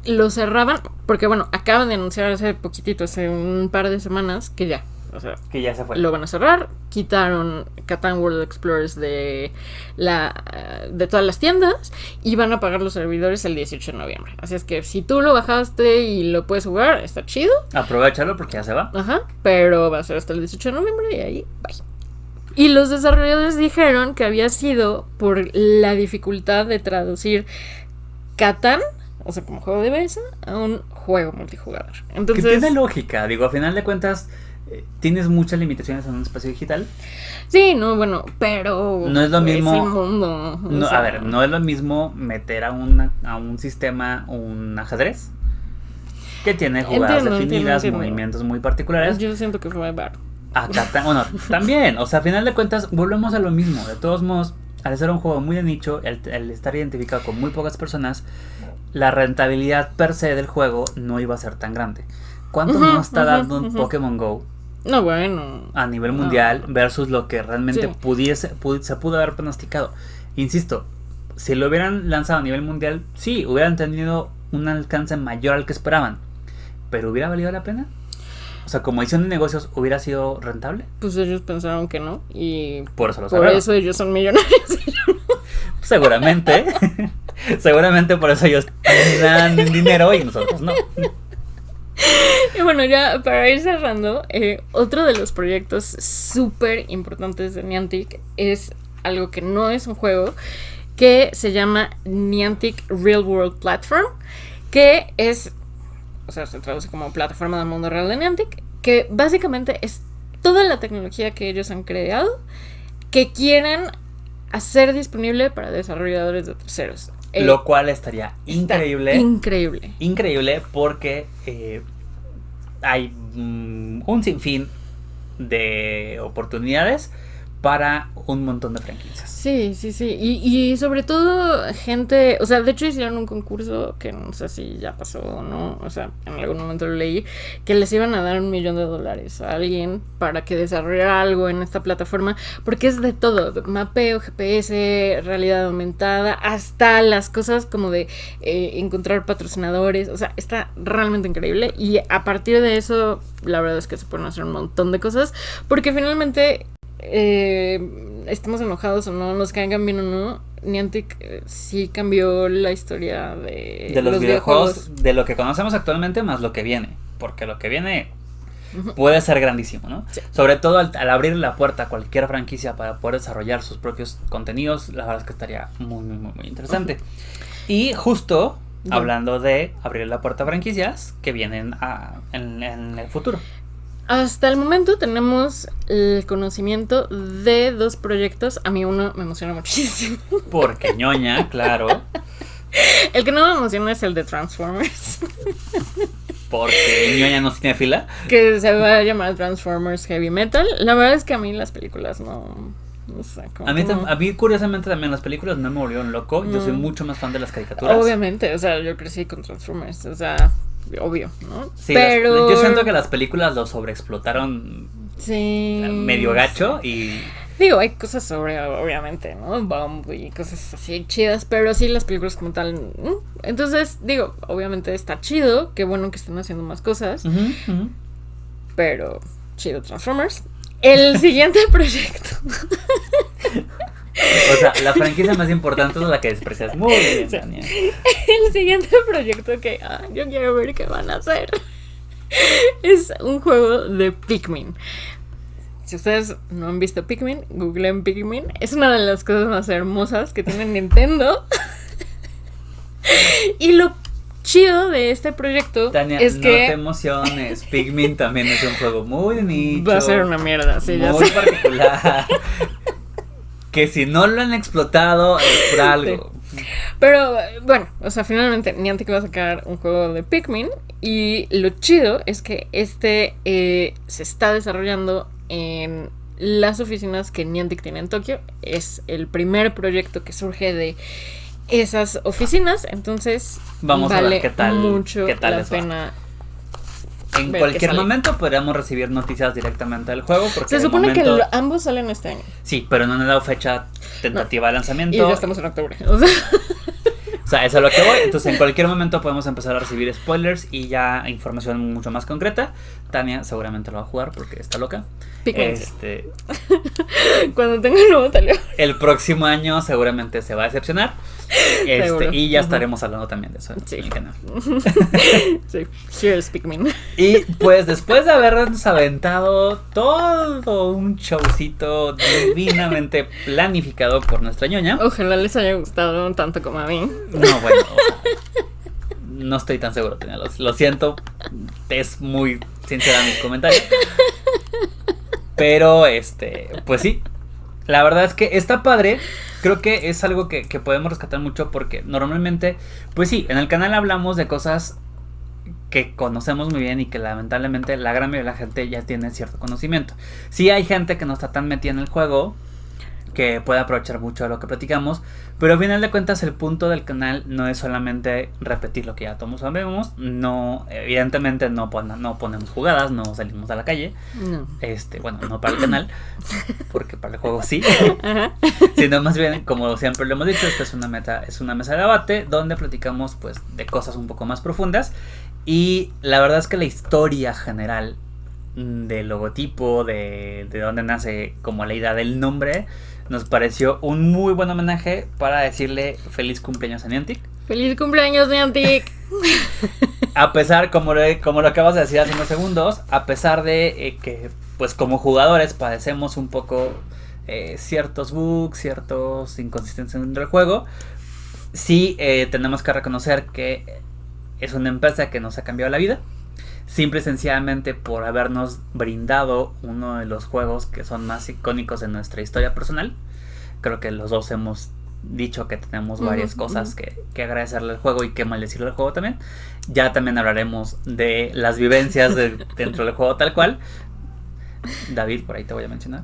lo cerraban, porque bueno, acaban de anunciar hace poquitito, hace un par de semanas, que ya, o sea, que ya se fue. Lo van a cerrar. Quitaron Catan World Explorers de todas las tiendas y van a apagar los servidores el 18 de noviembre. Así es que si tú lo bajaste y lo puedes jugar, está chido. Aprovechalo porque ya se va. Ajá, pero va a ser hasta el 18 de noviembre y ahí, bye. Y los desarrolladores dijeron que había sido por la dificultad de traducir Catán, o sea, como juego de mesa, a un juego multijugador. Entonces, que tiene lógica, digo, a final de cuentas tienes muchas limitaciones en un espacio digital. Sí, no, bueno, pero no es lo mismo. Es el mundo. No, a ver, no es lo mismo meter a un sistema un ajedrez que tiene jugadas definidas, entiendo. Movimientos muy particulares. Yo siento que fue barato. Bueno, también, o sea, a final de cuentas volvemos a lo mismo. De todos modos, al ser un juego muy de nicho, el estar identificado con muy pocas personas, la rentabilidad per se del juego no iba a ser tan grande. ¿Cuánto nos está dando un Pokémon Go? No, bueno. A nivel mundial versus lo que realmente se pudo haber pronosticado. Insisto, si lo hubieran lanzado a nivel mundial, sí, hubieran tenido un alcance mayor al que esperaban. ¿Pero hubiera valido la pena? O sea, como edición de negocios, ¿hubiera sido rentable? Pues ellos pensaron que no y Por eso lo por cerraron. eso ellos son millonarios. Seguramente. Seguramente por eso ellos dan dinero y nosotros no. Y bueno, ya para ir cerrando, otro de los proyectos súper importantes de Niantic es algo que no es un juego, que se llama Niantic Real World Platform, que es, o sea, se traduce como plataforma del mundo real de Niantic, que básicamente es toda la tecnología que ellos han creado, que quieren hacer disponible para desarrolladores de terceros. Lo cual estaría increíble. Increíble. Increíble porque hay un sinfín de oportunidades para un montón de franquicias. Sí. Y sobre todo gente, o sea, de hecho hicieron un concurso que no sé si ya pasó o no, o sea, en algún momento lo leí, que les iban a dar $1,000,000 a alguien para que desarrollara algo en esta plataforma, porque es de todo, mapeo, GPS, realidad aumentada, hasta las cosas como de encontrar patrocinadores, o sea, está realmente increíble y a partir de eso, la verdad es que se pueden hacer un montón de cosas, porque finalmente... estemos enojados o no, nos caigan bien o no, Niantic sí cambió la historia de los videojuegos, de lo que conocemos actualmente más lo que viene, porque lo que viene puede ser grandísimo, ¿no? Sí. Sobre todo al abrir la puerta a cualquier franquicia para poder desarrollar sus propios contenidos, la verdad es que estaría muy interesante. Y justo hablando de abrir la puerta a franquicias que vienen en el futuro. Hasta el momento tenemos el conocimiento de 2 proyectos. A mí uno me emociona muchísimo. Porque ñoña, claro. El que no me emociona es el de Transformers. Porque ñoña no tiene fila. Que se va a llamar Transformers Heavy Metal. La verdad es que a mí las películas no sé, a mí curiosamente también las películas no me volvieron loco. Yo soy mucho más fan de las caricaturas. Obviamente, o sea, yo crecí con Transformers, o sea... obvio, ¿no? Sí, pero yo siento que las películas lo sobreexplotaron medio gacho y... Digo, hay cosas obviamente, ¿no? Bomb y cosas así chidas, pero sí las películas como tal... Entonces, digo, obviamente está chido, qué bueno que estén haciendo más cosas, pero chido Transformers. El siguiente proyecto... O sea, la franquicia más importante es la que desprecias. Muy bien, Tania. El siguiente proyecto que yo quiero ver qué van a hacer es un juego de Pikmin. Si ustedes no han visto Pikmin, googleen Pikmin. Es una de las cosas más hermosas que tiene Nintendo. Y lo chido de este proyecto, Tania, es no que te emociones. Pikmin también es un juego muy de nicho. va a ser una mierda, sí, ya muy sé. particular. Que si no lo han explotado es por algo. Sí. Pero bueno, o sea, finalmente Niantic va a sacar un juego de Pikmin. Y lo chido es que se está desarrollando en las oficinas que Niantic tiene en Tokio. Es el primer proyecto que surge de esas oficinas. Entonces vamos vale a ver qué tal la pena. En cualquier momento podríamos recibir noticias directamente del juego. Porque se supone que ambos salen este año. Sí, pero no han dado fecha tentativa de lanzamiento. Y ya estamos en octubre. O sea, eso es a lo que voy. Entonces, en cualquier momento podemos empezar a recibir spoilers y ya información mucho más concreta. Tania seguramente lo va a jugar porque está loca. Cuando tenga el nuevo teléfono. El próximo año seguramente se va a decepcionar. Y ya estaremos hablando también de eso en el canal. Sí, cheers, Pikmin. Y pues después de habernos aventado todo un showcito divinamente planificado por nuestra ñoña. Ojalá les haya gustado tanto como a mí. No, bueno, no estoy tan seguro, Tania, lo siento. Es muy sincera mi comentario. Pero pues sí. La verdad es que está padre. Creo que es algo que podemos rescatar mucho porque normalmente, pues sí, en el canal hablamos de cosas que conocemos muy bien y que lamentablemente la gran mayoría de la gente ya tiene cierto conocimiento. Sí hay gente que no está tan metida en el juego, que puede aprovechar mucho de lo que platicamos, pero al final de cuentas el punto del canal no es solamente repetir lo que ya todos sabemos. No, evidentemente no ponemos jugadas, no salimos a la calle. No. Bueno, no para el canal, porque para el juego sí. Sino más bien, como siempre lo hemos dicho, esta es una mesa de debate donde platicamos pues de cosas un poco más profundas. Y la verdad es que la historia general del logotipo, de dónde nace como la idea del nombre, nos pareció un muy buen homenaje para decirle feliz cumpleaños a Niantic. ¡Feliz cumpleaños, Niantic! A pesar, como lo acabas de decir hace unos segundos, a pesar de que pues como jugadores padecemos un poco ciertos bugs, ciertos inconsistencias dentro del juego, sí tenemos que reconocer que es una empresa que nos ha cambiado la vida, simple y sencillamente por habernos brindado uno de los juegos que son más icónicos de nuestra historia personal. Creo que los dos hemos dicho que tenemos varias cosas que agradecerle al juego y que maldecirle al juego también. Ya también hablaremos de las vivencias dentro del juego tal cual. David, por ahí te voy a mencionar.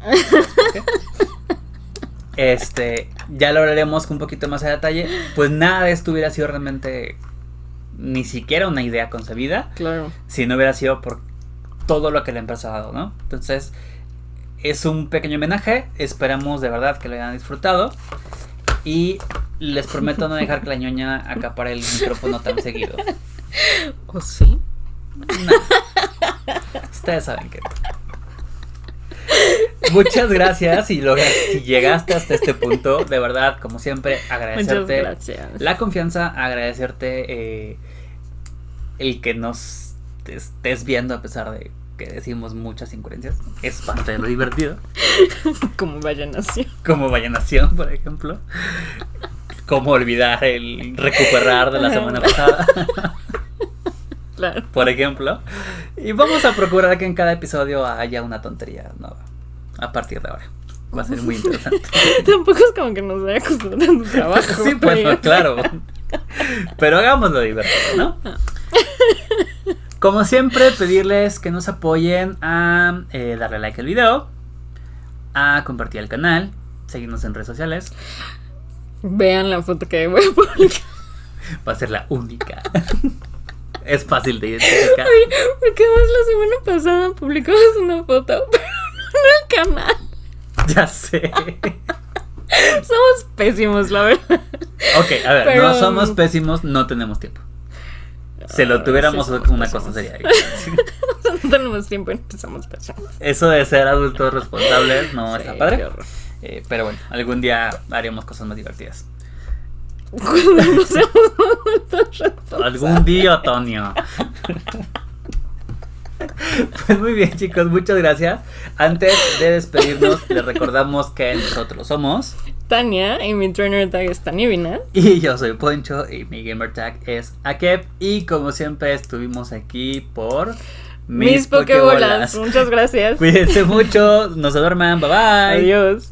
Ya lo hablaremos con un poquito más de detalle. Pues nada de esto hubiera sido realmente ni siquiera una idea concebida. Claro. Si no hubiera sido por todo lo que la empresa ha dado, ¿no? Entonces, es un pequeño homenaje. Esperamos de verdad que lo hayan disfrutado. Y les prometo no dejar que la ñoña acapare el micrófono tan seguido. ¿O sí? No. Ustedes saben que no. Muchas gracias si llegaste hasta este punto. De verdad, como siempre, agradecerte la confianza, agradecerte el que nos estés viendo a pesar de que decimos muchas incoherencias. Es parte de lo divertido. Como Vallenación. Como Vallenación, por ejemplo. Como olvidar el recuperar de la semana pasada. Claro. Por ejemplo. Y vamos a procurar que en cada episodio haya una tontería nueva. A partir de ahora. Va a ser muy interesante. Tampoco es como que nos vaya a costar tanto trabajo. Sí, pues claro. Pero hagámoslo divertido, ¿no? Como siempre, pedirles que nos apoyen a darle like al video, a compartir el canal, seguirnos en redes sociales. Vean la foto que voy a publicar. Va a ser la única. Es fácil de identificar. Oye, porque más la semana pasada publicamos una foto, pero no en el canal. Ya sé. Somos pésimos, la verdad. Ok, a ver, pero no somos pésimos, no tenemos tiempo. Si lo tuviéramos, sí, una pésimos. cosa sería ahí. No tenemos tiempo y empezamos pésimos. Eso de ser adultos responsables no Sí, está padre. qué horror. Pero bueno, algún día haremos cosas más divertidas. Cuando no seamos adultos responsables. Algún día, Tonio. Pues muy bien, chicos, muchas gracias. Antes de despedirnos, les recordamos que nosotros somos Tania y mi trainer tag es Tanivina. y yo soy Poncho y mi gamer tag es Akep. Y como siempre estuvimos aquí por Mis Pokébolas. Muchas gracias. Cuídense mucho, no se duerman, bye bye. Adiós.